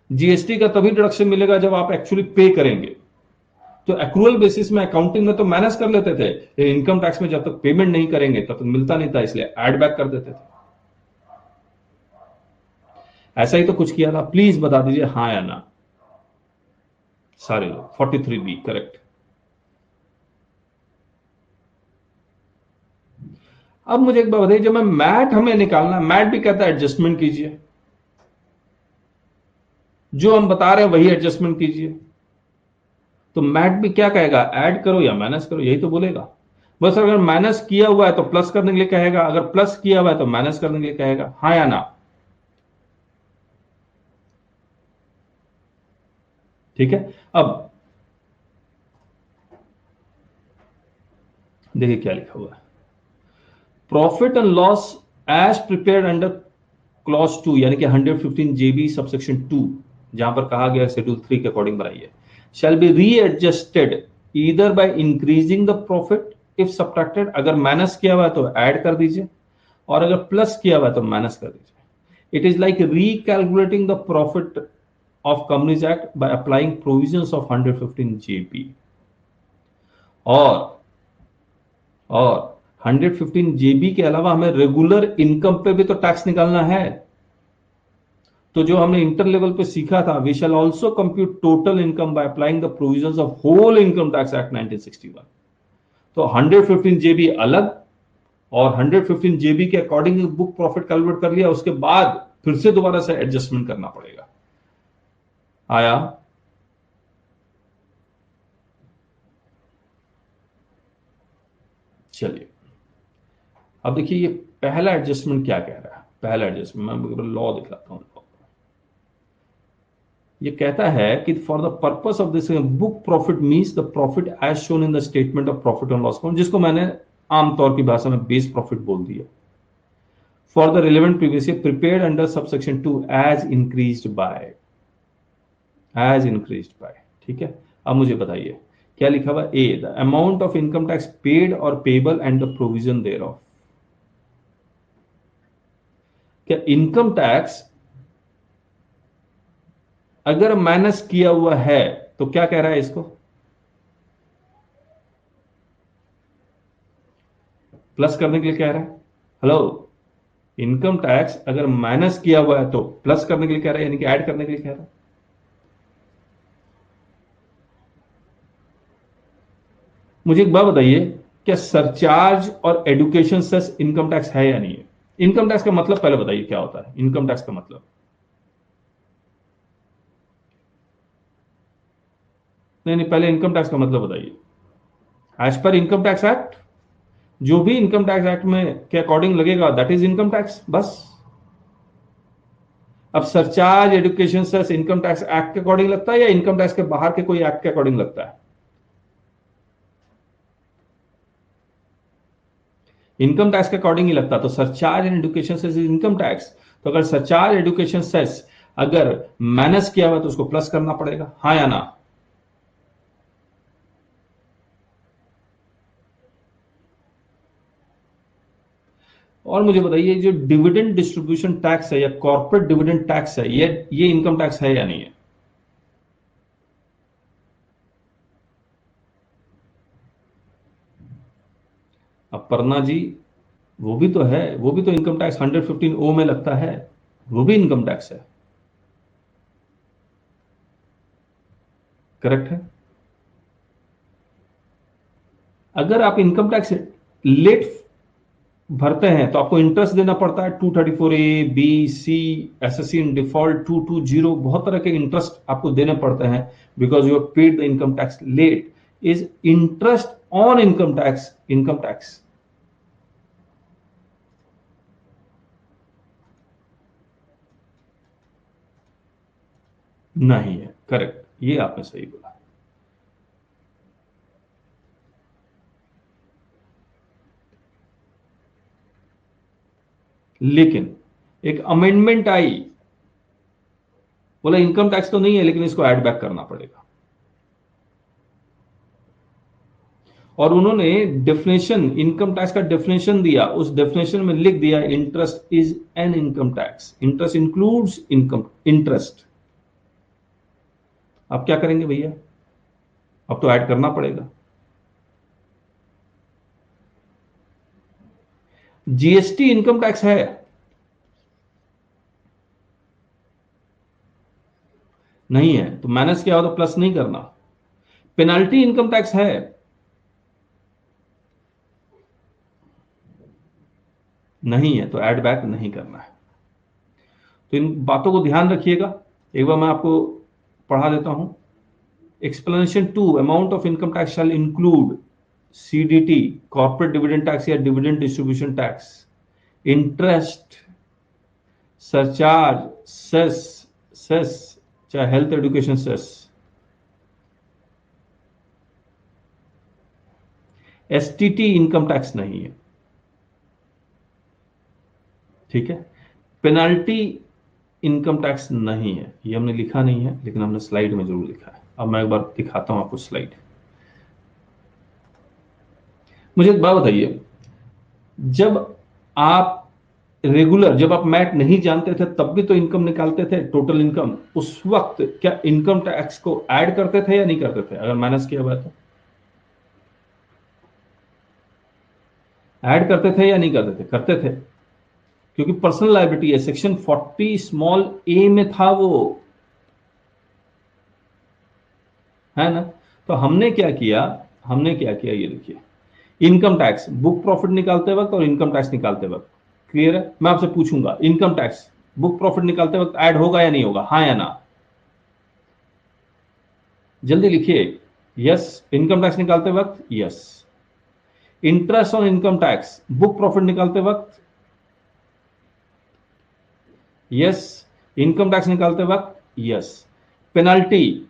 जीएसटी का तभी डिडक्शन मिलेगा जब आप एक्चुअली पे करेंगे। तो एक्रूअल बेसिस में अकाउंटिंग में तो मैनेज कर लेते थे, इनकम टैक्स में जब तक पेमेंट नहीं करेंगे तब तक मिलता नहीं था, इसलिए एड बैक कर देते थे। ऐसा ही तो कुछ किया था, प्लीज बता दीजिए हाँ या ना सारे लोग। 43B correct. अब मुझे एक बात बताइए, जब मैं मैट हमें निकालना, मैट भी कहता है एडजस्टमेंट कीजिए, जो हम बता रहे हैं वही एडजस्टमेंट कीजिए, तो मैट भी क्या कहेगा, ऐड करो या माइनस करो, यही तो बोलेगा। बस अगर माइनस किया हुआ है तो प्लस करने के लिए कहेगा, अगर प्लस किया हुआ है तो माइनस करने के लिए कहेगा, हाँ या ना? ठीक है। अब देखिए क्या लिखा हुआ है, profit and loss as prepared under clause 2 यानी कि 115 JB सबसेक्शन 2, जहां पर कहा गया शेड्यूल 3 के अकॉर्डिंग बनाइए, shall be readjusted either by increasing the profit if subtracted, अगर माइनस किया हुआ है तो ऐड कर दीजिए, और अगर प्लस किया हुआ है तो माइनस कर दीजिए। It is like रिकैलकुलेटिंग the profit of companies act by applying provisions of 115 JB। और और 115 JB के अलावा हमें रेगुलर इनकम पे भी तो टैक्स निकालना है। तो जो हमने इंटर लेवल पे सीखा था, we shall also compute total income by applying the provisions of whole income tax act 1961। तो 115 JB अलग, और 115 JB के अकॉर्डिंग बुक प्रॉफिट कैलकुलेट कर लिया, उसके बाद फिर से दोबारा से एडजस्टमेंट करना पड़ेगा। आया? चलिए अब देखिए ये पहला एडजस्टमेंट क्या कह रहा है। पहला एडजस्टमेंट मैं लॉ दिखाता हूं। ये कहता है कि for the purpose of this book profit means the profit as shown in the statement of profit and loss account, जिसको मैंने आमतौर की भाषा में बेस प्रॉफिट बोल दिया। For the relevant previous year prepared under subsection 2 as increased by, ठीक है। अब मुझे बताइए क्या लिखा हुआ, a the amount of income tax paid और payable and the provision thereof. क्या इनकम टैक्स अगर माइनस किया हुआ है तो क्या कह रहा है इसको, प्लस करने के लिए कह रहा है। हेलो, इनकम टैक्स अगर माइनस किया हुआ है तो प्लस करने के लिए कह रहा है, यानी कि ऐड करने के लिए कह रहा है। मुझे एक बात बताइए, क्या सरचार्ज और एडुकेशन सेस इनकम टैक्स है या नहीं है? इनकम टैक्स का मतलब पहले बताइए क्या होता है इनकम टैक्स का मतलब। नहीं नहीं, पहले इनकम टैक्स का मतलब बताइए। As per income tax act, जो भी इनकम टैक्स एक्ट में के अकॉर्डिंग लगेगा दैट इज इनकम टैक्स, बस। अब surcharge education cess income tax act के अकॉर्डिंग लगता है या इनकम टैक्स के बाहर के कोई एक्ट के अकॉर्डिंग लगता है? इनकम टैक्स के अकॉर्डिंग ही लगता है। तो surcharge and education cess is income tax. तो अगर सरचार्ज एडुकेशन सेस अगर माइनस किया हुआ तो उसको प्लस करना पड़ेगा, हाँ या ना? और मुझे बताइए जो डिविडेंड डिस्ट्रीब्यूशन टैक्स है या कॉर्पोरेट डिविडेंड टैक्स है, ये इनकम टैक्स है या नहीं है? अपर्णा जी, वो भी तो है, वो भी तो इनकम टैक्स 115O में लगता है, वो भी इनकम टैक्स है। करेक्ट है। अगर आप इनकम टैक्स लेट भरते हैं तो आपको इंटरेस्ट देना पड़ता है, 234A, B, C, assessee in default 220, बहुत तरह के इंटरेस्ट आपको देने पड़ते हैं because you have paid the income tax late. Is interest on income tax income tax? नहीं है, करेक्ट, ये आपने सही बोला। लेकिन एक अमेंडमेंट आई, बोला इनकम टैक्स तो नहीं है लेकिन इसको ऐड बैक करना पड़ेगा, और उन्होंने डेफिनेशन, इनकम टैक्स का डेफिनेशन दिया, उस डेफिनेशन में लिख दिया interest is an income tax, interest includes income interest. अब क्या करेंगे भैया, अब तो ऐड करना पड़ेगा। जीएसटी इनकम टैक्स है, नहीं है तो माइनस किया हो तो प्लस नहीं करना। पेनाल्टी इनकम टैक्स है, नहीं है तो ऐड बैक नहीं करना है। तो इन बातों को ध्यान रखिएगा। एक बार मैं आपको पढ़ा देता हूं। Explanation 2, amount of income tax shall include CDT, corporate dividend tax या dividend distribution tax, interest, surcharge, cess, cess चाहे health education cess, STT income tax नहीं है, ठीक है। पेनाल्टी इनकम टैक्स नहीं है, ये हमने लिखा नहीं है लेकिन हमने स्लाइड में जरूर लिखा है। अब मैं एक बार दिखाता हूं आपको स्लाइड। मुझे एक बात बताइए, जब आप रेगुलर, जब आप मैट नहीं जानते थे तब भी तो इनकम निकालते थे, टोटल इनकम, उस वक्त क्या इनकम टैक्स को ऐड करते थे या नहीं करते थे? अगर माइनस किया हुआ तो ऐड करते थे या नहीं करते थे? करते थे, क्योंकि पर्सनल लायबिलिटी है, सेक्शन 40 स्मॉल ए में था वो, है ना। तो हमने क्या किया ये देखिए, इनकम टैक्स बुक प्रॉफिट निकालते वक्त और इनकम टैक्स निकालते वक्त, क्लियर है। मैं आपसे पूछूंगा इनकम टैक्स बुक प्रॉफिट निकालते वक्त ऐड होगा या नहीं होगा, हाँ या ना? जल्दी लिखिए। यस, इनकम टैक्स निकालते वक्त yes. Interest on income tax book profit निकालते वक्त यस, इनकम टैक्स निकालते वक्त यस। पेनाल्टी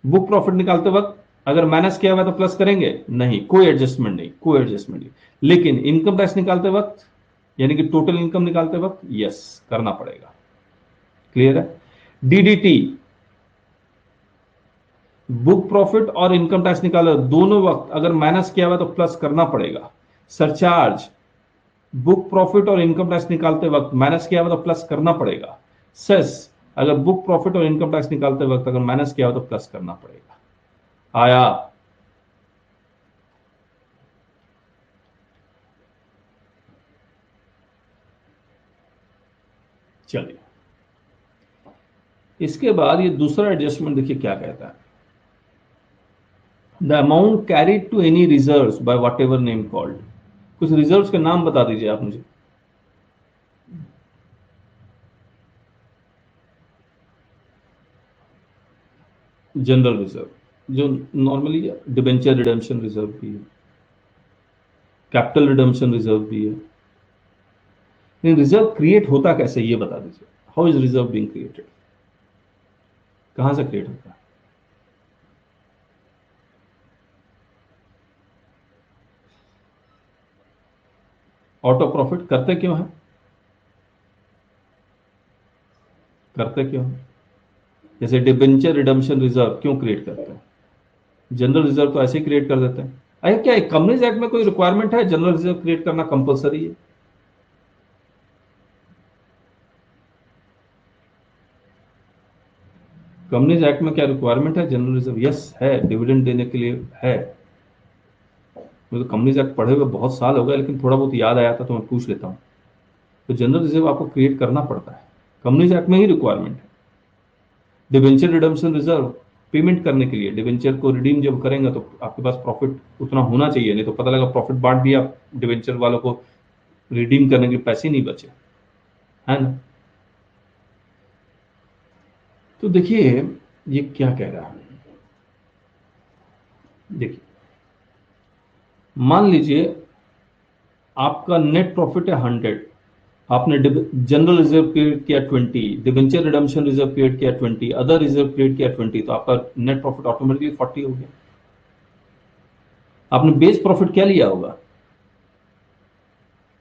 बुक प्रॉफिट निकालते वक्त अगर माइनस किया हुआ तो प्लस करेंगे? नहीं, कोई एडजस्टमेंट नहीं, कोई एडजस्टमेंट नहीं। लेकिन इनकम टैक्स निकालते वक्त, यानी कि टोटल इनकम निकालते वक्त यस करना पड़ेगा, क्लियर है। डीडीटी बुक प्रॉफिट और इनकम टैक्स निकालो दोनों वक्त अगर माइनस किया हुआ तो प्लस करना पड़ेगा। सरचार्ज बुक प्रॉफिट और इनकम टैक्स निकालते वक्त माइनस किया हुआ तो प्लस करना पड़ेगा। सेस अगर बुक प्रॉफिट और इनकम टैक्स निकालते वक्त अगर माइनस किया हो तो प्लस करना पड़ेगा। आया? चलिए, इसके बाद ये दूसरा एडजस्टमेंट देखिए क्या कहता है। The amount carried to any reserve by whatever name called, कुछ रिजर्व के नाम बता दीजिए आप मुझे। जनरल रिजर्व, जो नॉर्मली डिबेंचर रिडेम्पशन रिजर्व भी है, कैपिटल रिडेम्पशन रिजर्व भी है। लेकिन रिजर्व क्रिएट होता कैसे ये बता दीजिए। How is reserve being created, कहां से क्रिएट होता है? ऑटो प्रॉफिट करते क्यों है, करते क्यों है? जैसे डिबेंचर रिडेम्पशन रिजर्व क्यों क्रिएट करते हैं? जनरल रिजर्व तो ऐसे ही क्रिएट कर देते हैं। अरे क्या कंपनीज एक्ट में कोई रिक्वायरमेंट है जनरल रिजर्व क्रिएट करना कंपलसरी है? कंपनीज एक्ट में क्या रिक्वायरमेंट है जनरल रिजर्व? यस है, डिविडेंड देने के लिए है। मुझे तो कंपनीज एक्ट पढ़े हुए बहुत साल हो गए लेकिन थोड़ा बहुत याद आया था तो मैं पूछ लेता हूँ। तो जनरल रिजर्व आपको क्रिएट करना पड़ता है, कंपनीज एक्ट में ही रिक्वायरमेंट है। डिवेंचर रिडम्पशन रिजर्व पेमेंट करने के लिए, डिवेंचर को रिडीम जब करेंगे तो आपके पास प्रॉफिट उतना होना चाहिए, नहीं तो पता लगा प्रॉफिट बांट दिया डिवेंचर वालों को, रिडीम करने के पैसे नहीं बचे, है ना। तो देखिए ये क्या कह रहा है, देखिए मान लीजिए आपका नेट प्रॉफिट है 100, आपने जनरल रिजर्व क्रिएट किया 20, डिबेंचर रिडम्पशन रिजर्व क्रिएट किया 20, अदर रिजर्व क्रिएट किया 20, तो आपका नेट प्रॉफिट ऑटोमेटिकली 40 हो गया। आपने बेस प्रॉफिट क्या लिया होगा?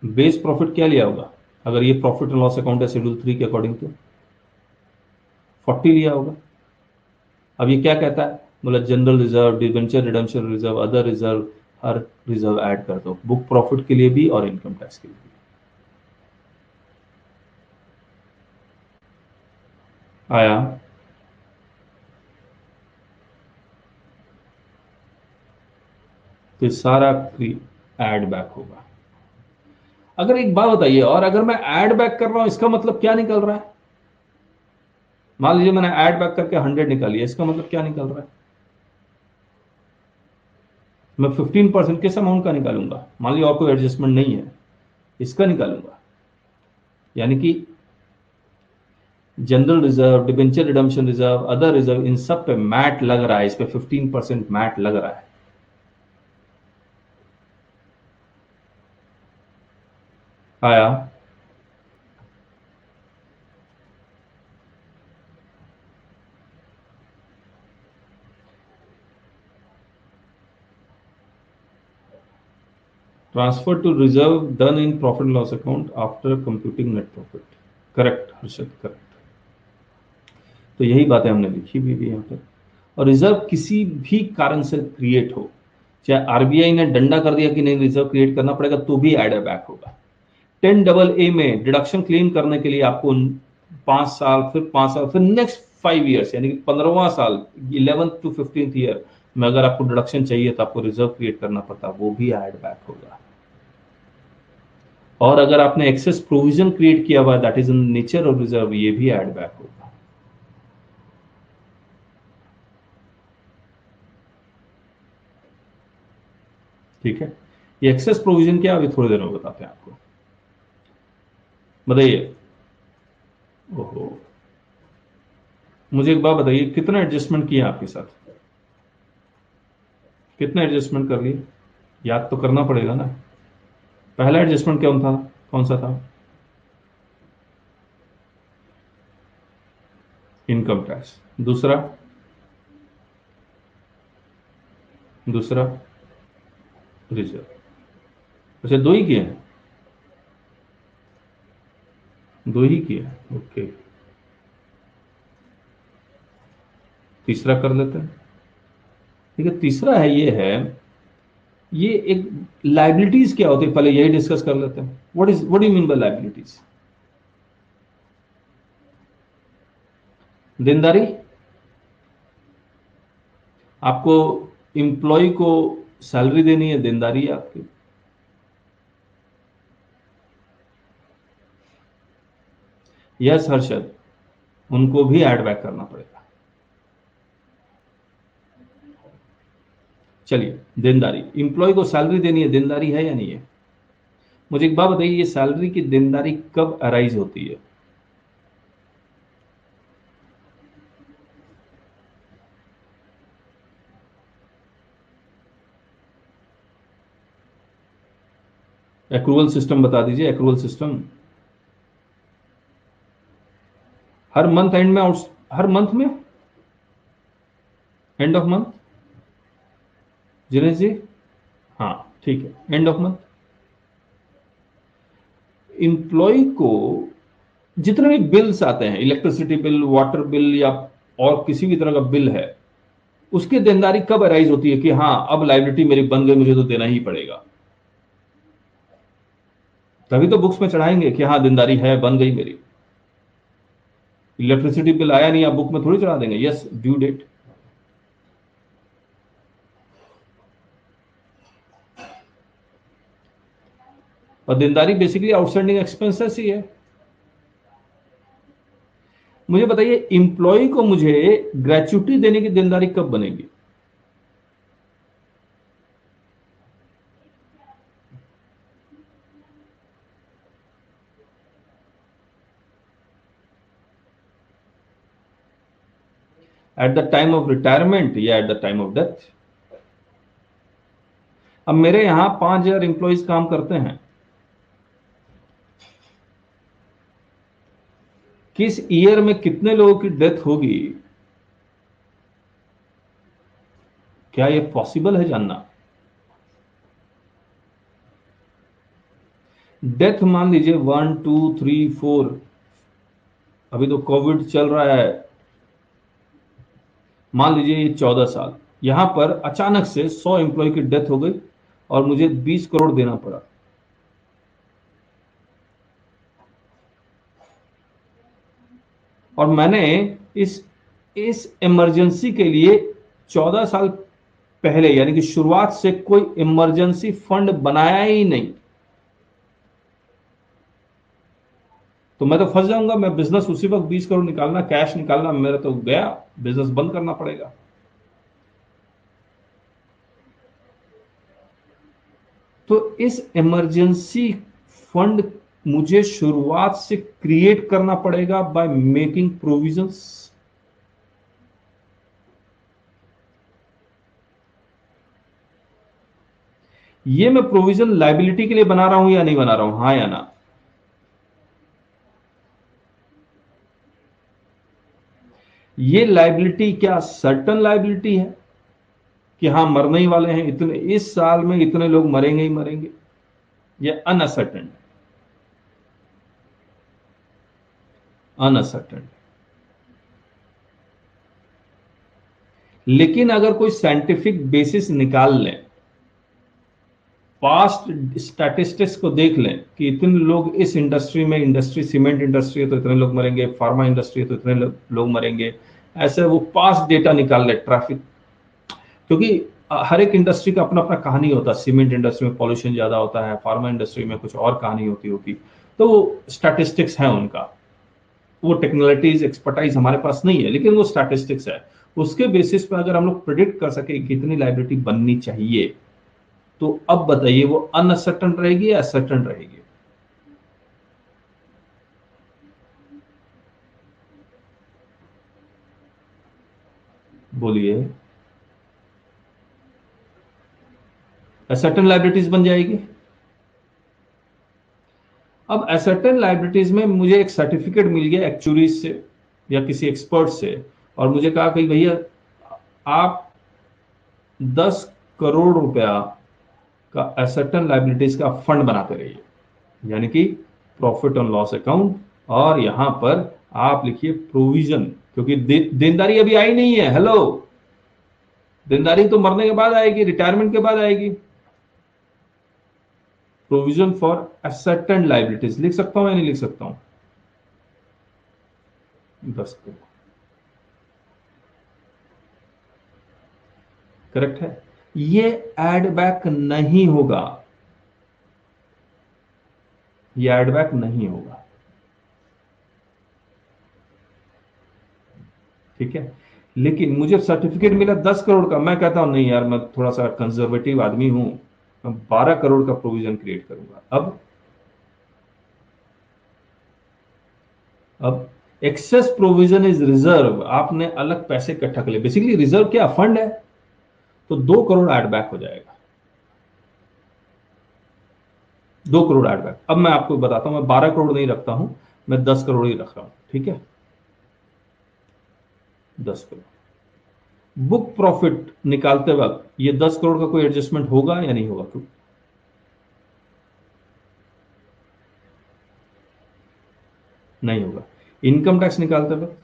बेस प्रॉफिट क्या लिया होगा? अगर ये प्रॉफिट एंड लॉस अकाउंट है शेड्यूल 3 के अकॉर्डिंग तो 40 लिया होगा। अब ये क्या कहता है? बोला general reserve, debenture redemption reserve, other reserve, हर रिजर्व ऐड कर दो, बुक प्रॉफिट के लिए भी और इनकम टैक्स के लिए भी। आया? तो सारा ऐड बैक होगा। अगर एक बात बताइए, और अगर मैं ऐड बैक कर रहा हूं इसका मतलब क्या निकल रहा है? मान लीजिए मैंने ऐड बैक करके 100 निकाली है, इसका मतलब क्या निकल रहा है? मैं 15% किस अमाउंट का निकालूंगा? मान लीजिए और कोई एडजस्टमेंट नहीं है, इसका निकालूंगा। यानी कि general reserve, debenture redemption reserve, other reserve, इन सब पे मैट लग रहा है, इस पे 15% मैट लग रहा है। आया? Transfer to reserve done in profit loss account after computing net profit. Correct Harshad, correct. तो यही बातें हमने लिखी भी यहाँ पर। और रिजर्व किसी भी कारण से क्रिएट हो, चाहे आरबीआई ने डंडा कर दिया कि नहीं रिजर्व क्रिएट करना पड़ेगा, तो भी एड बैक होगा। 10AA में डिडक्शन क्लेम करने के लिए आपको 5 साल, फिर 5 साल, फिर नेक्स्ट 5 ईयर्स, यानी कि 15वां साल, 11th to 15th ईयर में अगर आपको डिडक्शन चाहिए तो आपको रिजर्व क्रिएट करना पड़ता, वो भी एड बैक होगा। और अगर आपने एक्सेस प्रोविजन क्रिएट किया हुआ, that is in nature of reserve, ये भी एड बैक होगा। ठीक है, ये एक्सेस प्रोविजन क्या, अभी थोड़ी देर में बताते हैं आपको। बताइए। ओहो, मुझे एक बात बताइए, कितना एडजस्टमेंट किया आपके साथ? कितना एडजस्टमेंट कर लिए? याद तो करना पड़ेगा ना। पहला एडजस्टमेंट कौन था? कौन सा था? Income tax. दूसरा? दूसरा रिजर्व। अच्छा, दो ही किए हैं? दो ही किए हैं, ओके। तीसरा कर लेते हैं। ठीक है, तीसरा है, ये एक लाइबिलिटीज क्या होती है, पहले यही डिस्कस कर लेते हैं। What do you mean by liabilities? देनदारी। आपको एम्प्लॉय को सैलरी देनी है, देनदारी है आपकी। यस हर्षद, उनको भी एड बैक करना पड़ेगा। चलिए, देनदारी, एम्प्लॉय को सैलरी देनी है, देनदारी है या नहीं है? मुझे एक बात बताइए, ये सैलरी की देनदारी कब अराइज होती है? एक्रूवल सिस्टम बता दीजिए, accrual system. Her month and में, हर मंथ में, एंड ऑफ मंथ। जिनेश जी, हाँ ठीक है, एंड ऑफ मंथ। इंप्लॉय को जितने भी बिल्स आते हैं, इलेक्ट्रिसिटी बिल, वाटर बिल, या और किसी भी तरह का बिल है, उसकी देनदारी कब अराइज होती है कि हाँ अब लाइबिलिटी मेरी बन गई, मुझे तो देना ही पड़ेगा? तभी तो बुक्स में चढ़ाएंगे कि हाँ देनदारी है, बन गई मेरी। इलेक्ट्रिसिटी बिल आया नहीं, आप बुक में थोड़ी चढ़ा देंगे यस ड्यू डेट। और देनदारी बेसिकली आउटस्टैंडिंग एक्सपेंसेस ही है। मुझे बताइए, इंप्लॉय को मुझे ग्रेचुटी देने की देनदारी कब बनेगी? At the time of retirement या at the time of death? अब मेरे यहां 5,000 इंप्लॉइज काम करते हैं। किस ईयर में कितने लोगों की डेथ होगी, क्या ये पॉसिबल है जानना? डेथ मान लीजिए 1 2 3 4, अभी तो कोविड चल रहा है, मान लीजिए ये 14 साल, यहां पर अचानक से 100 एम्प्लॉय की डेथ हो गई और मुझे 20 करोड़ देना पड़ा। और मैंने इस इस इमरजेंसी के लिए 14 साल पहले, यानी कि शुरुआत से कोई इमरजेंसी फंड बनाया ही नहीं, तो मैं तो फंस जाऊंगा। मैं बिजनेस उसी वक्त 20 करोड़ निकालना, कैश निकालना, मेरा तो गया, बिजनेस बंद करना पड़ेगा। तो इस इमरजेंसी फंड मुझे शुरुआत से क्रिएट करना पड़ेगा बाय मेकिंग प्रोविजंस। ये मैं प्रोविजन लाइबिलिटी के लिए बना रहा हूं या नहीं बना रहा हूं, हाँ या ना? ये लाइबिलिटी क्या सर्टन लाइबिलिटी है कि हाँ मरने ही वाले हैं, इतने इस साल में इतने लोग मरेंगे ही मरेंगे, ये अनसर्टन? अनसर्टन। लेकिन अगर कोई साइंटिफिक बेसिस निकाल लें, पास्ट स्टैटिस्टिक्स को देख लें कि इतने लोग इस इंडस्ट्री में, इंडस्ट्री सीमेंट इंडस्ट्री है तो इतने लोग मरेंगे, फार्मा इंडस्ट्री है तो इतने लोग मरेंगे, ऐसे वो पास्ट डेटा निकाल ले, ट्रैफिक, क्योंकि हर एक इंडस्ट्री का अपना अपना कहानी होता है। सीमेंट इंडस्ट्री में पॉल्यूशन ज्यादा होता है, फार्मा इंडस्ट्री में कुछ और कहानी होती होगी, तो वो स्टैटिस्टिक्स है उनका, वो टेक्नोलॉजीज एक्सपर्टाइज हमारे पास नहीं है, लेकिन वो स्टैटिस्टिक्स है। उसके बेसिस पे अगर हम लोग प्रिडिक्ट कर सके कितनी लाइबिलिटी बननी चाहिए, तो अब बताइए वो अनसर्टन रहेगी या सर्टन रहेगी? बोलिए। असर्टन लाइबिलिटीज बन जाएगी। अब असर्टन लाइबिलिटीज में मुझे एक सर्टिफिकेट मिल गया एक्चुअरीज से या किसी एक्सपर्ट से, और मुझे कहा कि भैया आप 10 करोड़ रुपया का असर्टन लाइबिलिटीज का फंड बनाते रहिए, यानी कि प्रॉफिट ऑन लॉस अकाउंट, और यहां पर आप लिखिए प्रोविजन, क्योंकि देनदारी अभी आई नहीं है। हेलो, देनदारी तो मरने के बाद आएगी, रिटायरमेंट के बाद आएगी। प्रोविजन फॉर असर्टेन लाइबिलिटीज लिख सकता हूं या नहीं लिख सकता हूं? 10 करोड़ करेक्ट है। ये एड बैक नहीं होगा, ये एड बैक नहीं होगा, ठीक है। लेकिन मुझे सर्टिफिकेट मिला 10 करोड़ का, मैं कहता हूं नहीं यार, मैं थोड़ा सा कंजर्वेटिव आदमी हूं, मैं 12 करोड़ का प्रोविजन क्रिएट करूंगा। अब एक्सेस प्रोविजन इज रिजर्व, आपने अलग पैसे इकट्ठा कर लिए, बेसिकली रिजर्व क्या, फंड है, तो 2 करोड़ एड बैक हो जाएगा। 2 करोड़ एड बैक। अब मैं आपको बताता हूं, मैं 12 करोड़ नहीं रखता हूं, मैं 10 करोड़ ही रख रहा हूं, ठीक है। 10 करोड़ बुक प्रॉफिट निकालते वक्त ये 10 करोड़ का कोई एडजस्टमेंट होगा या नहीं होगा? नहीं होगा। इनकम टैक्स निकालते वक्त,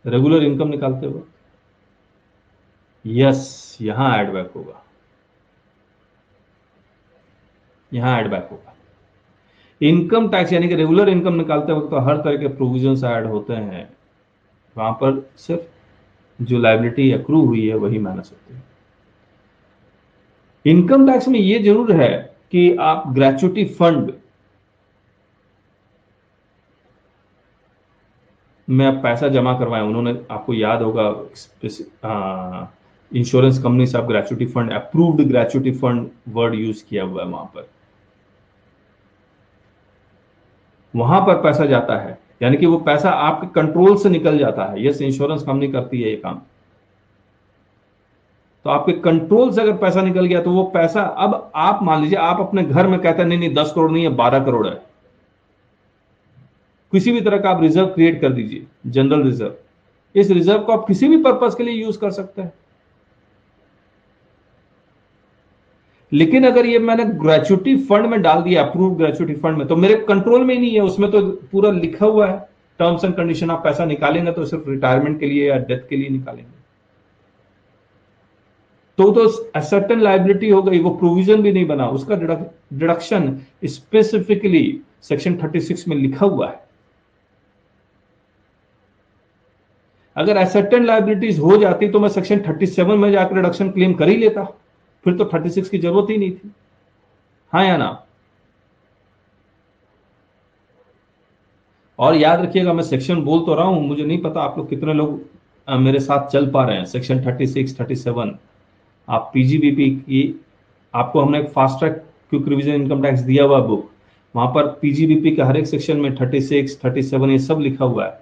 रेगुलर इनकम निकालते वक्त, यस, यहां एड बैक होगा, यहां एड बैक होगा। इनकम टैक्स यानी कि रेगुलर इनकम निकालते वक्त तो हर तरह के प्रोविजंस ऐड होते हैं, वहां पर सिर्फ जो लाइबिलिटी अक्रू हुई है वही माइनस होती है। इनकम टैक्स में ये जरूर है कि आप ग्रेचुटी फंड में आप पैसा जमा करवाएं, उन्होंने, आपको याद होगा, इंश्योरेंस कंपनी से आप gratuity fund, approved gratuity fund word use किया हुआ है वहां पर, वहां पर पैसा जाता है, यानी कि वो पैसा आपके कंट्रोल से निकल जाता है। यस, इंश्योरेंस कंपनी करती है ये काम, तो आपके कंट्रोल से अगर पैसा निकल गया तो वो पैसा, अब आप मान लीजिए आप अपने घर में कहते हैं नहीं नहीं 10 करोड़ नहीं है 12 करोड़ है, किसी भी तरह का आप रिजर्व क्रिएट कर दीजिए, जनरल रिजर्व। इस रिजर्व को आप किसी भी पर्पस के लिए यूज कर सकते हैं। लेकिन अगर ये मैंने ग्रेचुइटी फंड में डाल दिया, अप्रूव ग्रेचुइटी फंड में, तो मेरे कंट्रोल में ही नहीं है, उसमें तो पूरा लिखा हुआ है टर्म्स एंड कंडीशन, आप पैसा निकालेंगे तो सिर्फ रिटायरमेंट के लिए या डेथ के लिए निकालेंगे। तो सर्टेन लायबिलिटी हो गई, वो प्रोविजन भी नहीं बना, उसका डिडक्शन स्पेसिफिकली सेक्शन 36 में लिखा हुआ है। अगर एसेटेंट लायबिलिटीज हो जाती तो मैं सेक्शन 37 में जाकर रिडक्शन क्लेम कर ही लेता, फिर तो 36 की जरूरत ही नहीं थी। हाँ या ना? और याद रखिएगा, मैं सेक्शन बोल तो रहा हूं, मुझे नहीं पता आप लोग कितने लोग मेरे साथ चल पा रहे हैं। सेक्शन 36, 37 आप पीजीबीपी की, आपको हमने एक fast track quick revision income tax दिया हुआ बुक, वहां पर पीजीबीपी के हर एक सेक्शन में 36, 37 ये सब लिखा हुआ है।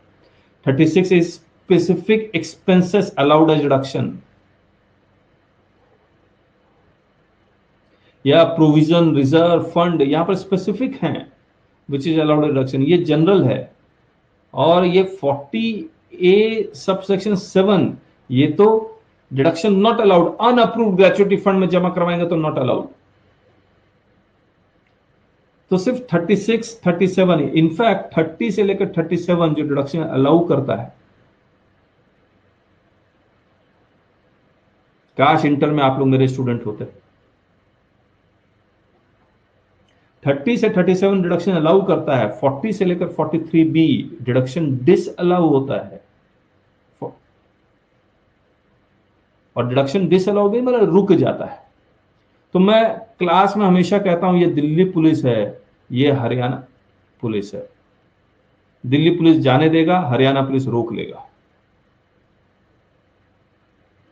36 is specific expenses allowed as deduction, या प्रोविजन, रिजर्व, फंड, यहां पर स्पेसिफिक हैं विच इज अलाउड डिडक्शन, ये जनरल है। और ये 40A सबसेक्शन 7 ये तो deduction not allowed, unapproved gratuity fund में जमा करवाएंगे तो नॉट अलाउड। तो सिर्फ 36, 37, इनफैक्ट 30 से लेकर 37 जो डिडक्शन अलाउ करता है। काश इंटर में आप लोग मेरे स्टूडेंट होते। 30 से 37 डिडक्शन अलाउ करता है, 40 से लेकर 43B डिडक्शन डिस अलाउ होता है। और डिडक्शन डिस अलाउ भी मतलब रुक जाता है। तो मैं क्लास में हमेशा कहता हूं, ये दिल्ली पुलिस है, ये हरियाणा पुलिस है। दिल्ली पुलिस जाने देगा, हरियाणा पुलिस रोक लेगा।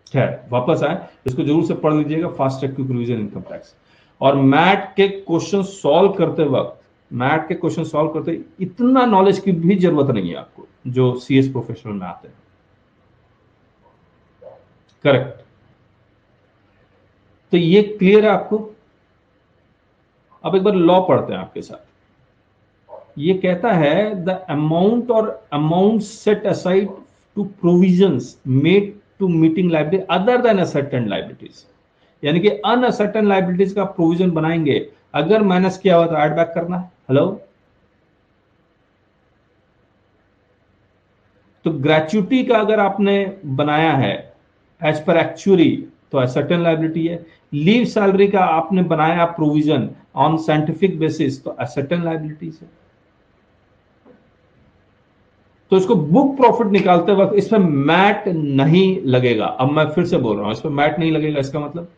खैर वापस आए, इसको जरूर से पढ़ लीजिएगा, fast track quick revision income tax. और मैट के क्वेश्चन सॉल्व करते वक्त, मैट के क्वेश्चन सॉल्व करते इतना नॉलेज की भी जरूरत नहीं है आपको जो सीएस प्रोफेशनल में आते हैं। करेक्ट। तो ये क्लियर है आपको? अब एक बार लॉ पढ़ते हैं आपके साथ। ये कहता है द अमाउंट और amount set aside to provisions made to meeting liability other than ascertained liabilities, यानी कि अनअसर्टेन लायबिलिटीज का प्रोविजन बनाएंगे, अगर माइनस किया हुआ तो ऐड बैक करना है। हेलो? तो ग्रेचुइटी का अगर आपने बनाया है एज पर एक्चुअरी तो असर्टेन लायबिलिटी है। लीव सैलरी का आपने बनाया प्रोविजन ऑन साइंटिफिक बेसिस तो असर्टेन लायबिलिटीज है। तो इसको बुक प्रॉफिट निकालते वक्त इसमें मैट नहीं लगेगा। अब मैं फिर से बोल रहा हूं, इसमें मैट नहीं लगेगा, इसका मतलब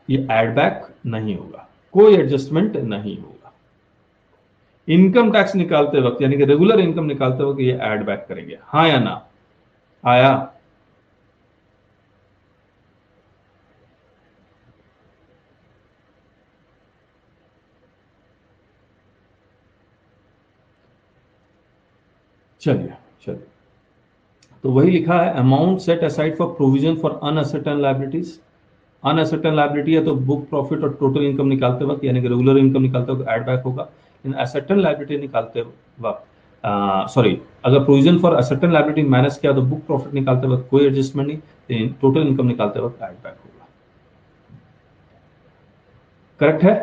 ये एड बैक नहीं होगा, कोई एडजस्टमेंट नहीं होगा। इनकम टैक्स निकालते वक्त यानी कि रेगुलर इनकम निकालते वक्त ये एड बैक करेंगे। हाँ या ना? आया? चलिए चलिए, तो वही लिखा है, amount set aside for provision for uncertain liabilities. Uncertain liability है तो बुक प्रॉफिट और टोटल इनकम निकालते वक्त यानी कि रेगुलर इनकम निकालते वक्त एड बैक होगा। इन असर्टेन लायबिलिटी निकालते वक्त सॉरी, अगर provision for ascertain liability minus किया तो बुक प्रॉफिट निकालते वक्त कोई एडजस्टमेंट नहीं, टोटल इनकम निकालते वक्त एड बैक होगा। करेक्ट है?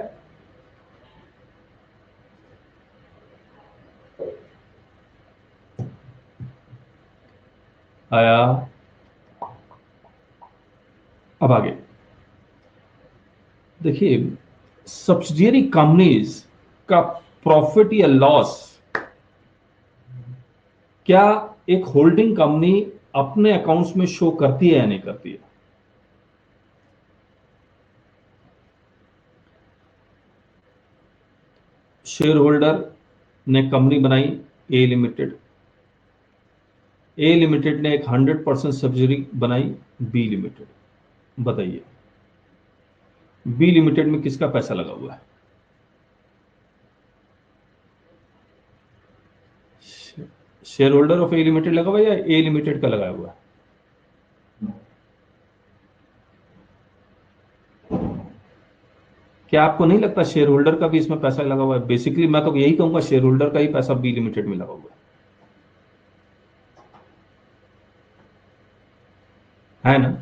आया? अब आगे देखिए, सब्सिडियरी कंपनीज का प्रॉफिट या लॉस क्या एक होल्डिंग कंपनी अपने अकाउंट्स में शो करती है या नहीं करती है? शेयर होल्डर ने कंपनी बनाई ए लिमिटेड, ए लिमिटेड ने एक 100% सब्सिडरी बनाई बी लिमिटेड। बताइए बी लिमिटेड में किसका पैसा लगा हुआ है? Share holder of A limited लगा हुआ है या ए लिमिटेड का लगाया हुआ है? क्या आपको नहीं लगता शेयर होल्डर का भी इसमें पैसा लगा हुआ है? बेसिकली मैं तो यही कहूंगा शेयर होल्डर का ही पैसा बी लिमिटेड में लगा हुआ है ना?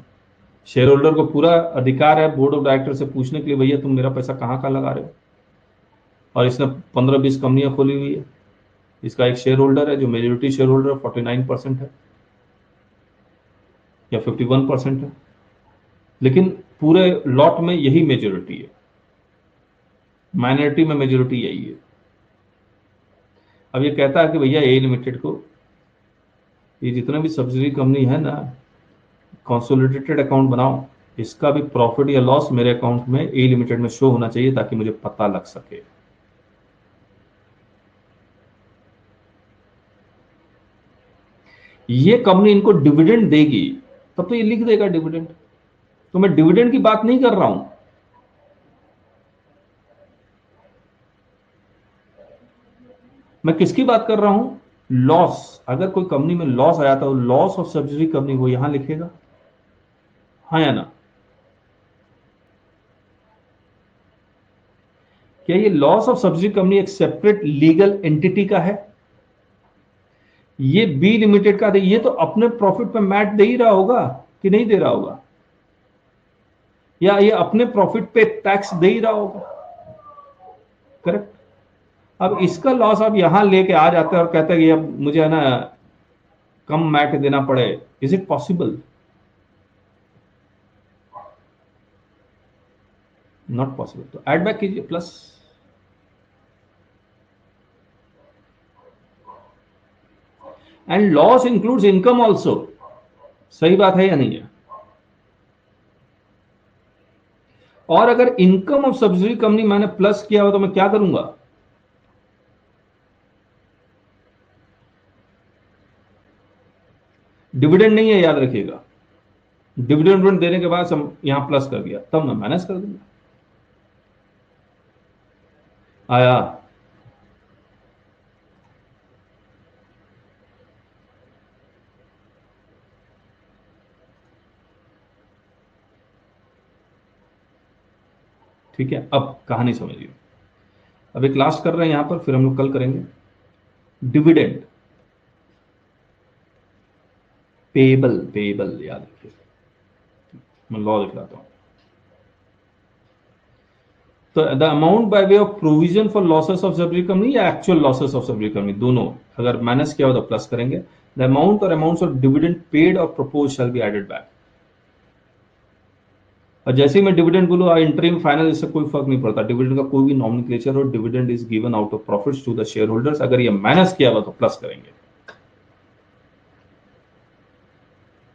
शेयर होल्डर को पूरा अधिकार है बोर्ड ऑफ डायरेक्टर से पूछने के लिए, भैया तुम मेरा पैसा कहाँ कहाँ लगा रहे हो। और इसने 15-20 कंपनियां खोली हुई है। इसका एक शेयर होल्डर है जो मेजोरिटी शेयर होल्डर 49% है या 51% है, लेकिन पूरे लॉट में यही मेजोरिटी है, माइनॉरिटी में मेजोरिटी यही है। अब ये कहता है कि भैया ए लिमिटेड को, ये जितना भी सब्सिडी कंपनी है ना, कंसोलिडेटेड अकाउंट बनाओ, इसका भी प्रॉफिट या लॉस मेरे अकाउंट में ए लिमिटेड में शो होना चाहिए ताकि मुझे पता लग सके। ये कंपनी इनको डिविडेंड देगी तब तो ये लिख देगा डिविडेंड। तो मैं डिविडेंड की बात नहीं कर रहा हूं, मैं किसकी बात कर रहा हूं? लॉस। अगर कोई कंपनी में लॉस आया तो लॉस ऑफ सब्सिडी कंपनी वो यहां लिखेगा, हाँ या ना? क्या ये लॉस ऑफ सब्सिडी कंपनी एक सेपरेट लीगल एंटिटी का है? ये बी लिमिटेड का, ये तो अपने प्रॉफिट पे मैट दे ही रहा होगा कि नहीं दे रहा होगा, या ये अपने प्रॉफिट पे टैक्स दे ही रहा होगा, करेक्ट? अब इसका लॉस आप यहां लेके आ जाते हैं और कहते हैं कि अब मुझे है ना कम मैट देना पड़े। Is it possible? Not possible. तो एड बैक कीजिए plus. And loss includes income also. सही बात है या नहीं है? और अगर इनकम ऑफ सब्सिडी कंपनी मैंने प्लस किया हो तो मैं क्या करूंगा? डिविडेंड नहीं है, याद रखिएगा। डिविडेंड देने के बाद यहां प्लस कर दिया तब मैं माइनस कर दूंगा। आया? ठीक है, अब कहानी समझिए। अब एक लास्ट कर रहे हैं यहां पर, फिर हम लोग कल करेंगे। डिविडेंड पेबल, पेबल याद रखिए, मैं लॉ दिखलाता हूं। तो the amount by way of provision for losses of subsidy company या actual losses of subsidy company, दोनों अगर माइनस किया हो तो प्लस करेंगे। द अमाउंट और अमाउंट्स ऑफ डिविडेंड पेड और propose shall be added back. और जैसे ही मैं डिविडेंड बोलूँ इंटरिम फाइनल, इससे कोई फर्क नहीं पड़ता, डिविडेंड का कोई भी नॉमेनक्लेचर और dividend is given out of profits to the share holders. अगर ये माइनस किया हुआ तो प्लस करेंगे,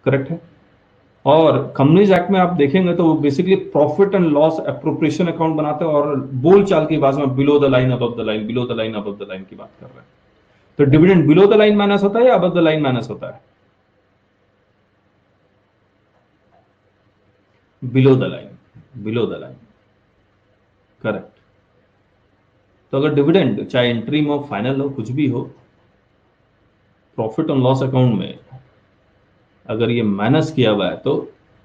करेक्ट है? और कंपनीज एक्ट में आप देखेंगे तो वो basically profit and loss appropriation account बनाते हैं और बोल चाल की भाषा में below the line above the line, below the line above the line की बात कर रहे हैं। तो dividend below the line minus होता है या अबव द लाइन माइनस होता है? Below the line, below the line, correct. तो अगर डिविडेंड चाहे इंटरिम हो, फाइनल हो, कुछ भी हो, प्रॉफिट एंड लॉस अकाउंट में अगर ये माइनस किया हुआ है तो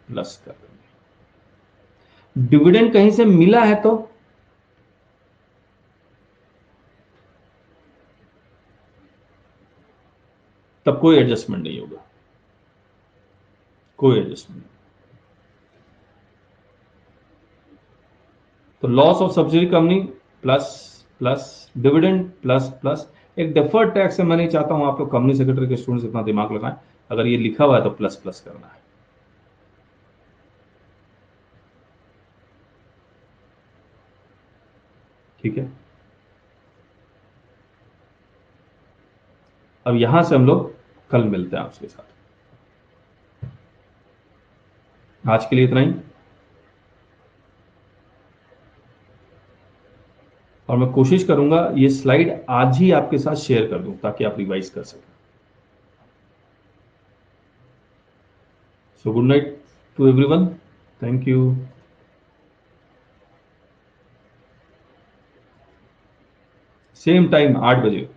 प्लस कर देंगे। डिविडेंड कहीं से मिला है तो तब कोई एडजस्टमेंट नहीं होगा, कोई एडजस्टमेंट नहीं। तो loss of subsidy company plus plus, dividend plus plus. एक डेफर्ड टैक्स है, मैं नहीं चाहता हूं आप लोग कंपनी सेक्रेटरी के स्टूडेंट्स इतना दिमाग लगाएं। अगर ये लिखा हुआ है तो प्लस प्लस करना है। ठीक है, अब यहां से हम लोग कल मिलते हैं आपके साथ। आज के लिए इतना ही, और मैं कोशिश करूंगा ये स्लाइड आज ही आपके साथ शेयर कर दूं ताकि आप रिवाइज कर सकें। So good night to everyone, thank you. Same time 8 बजे।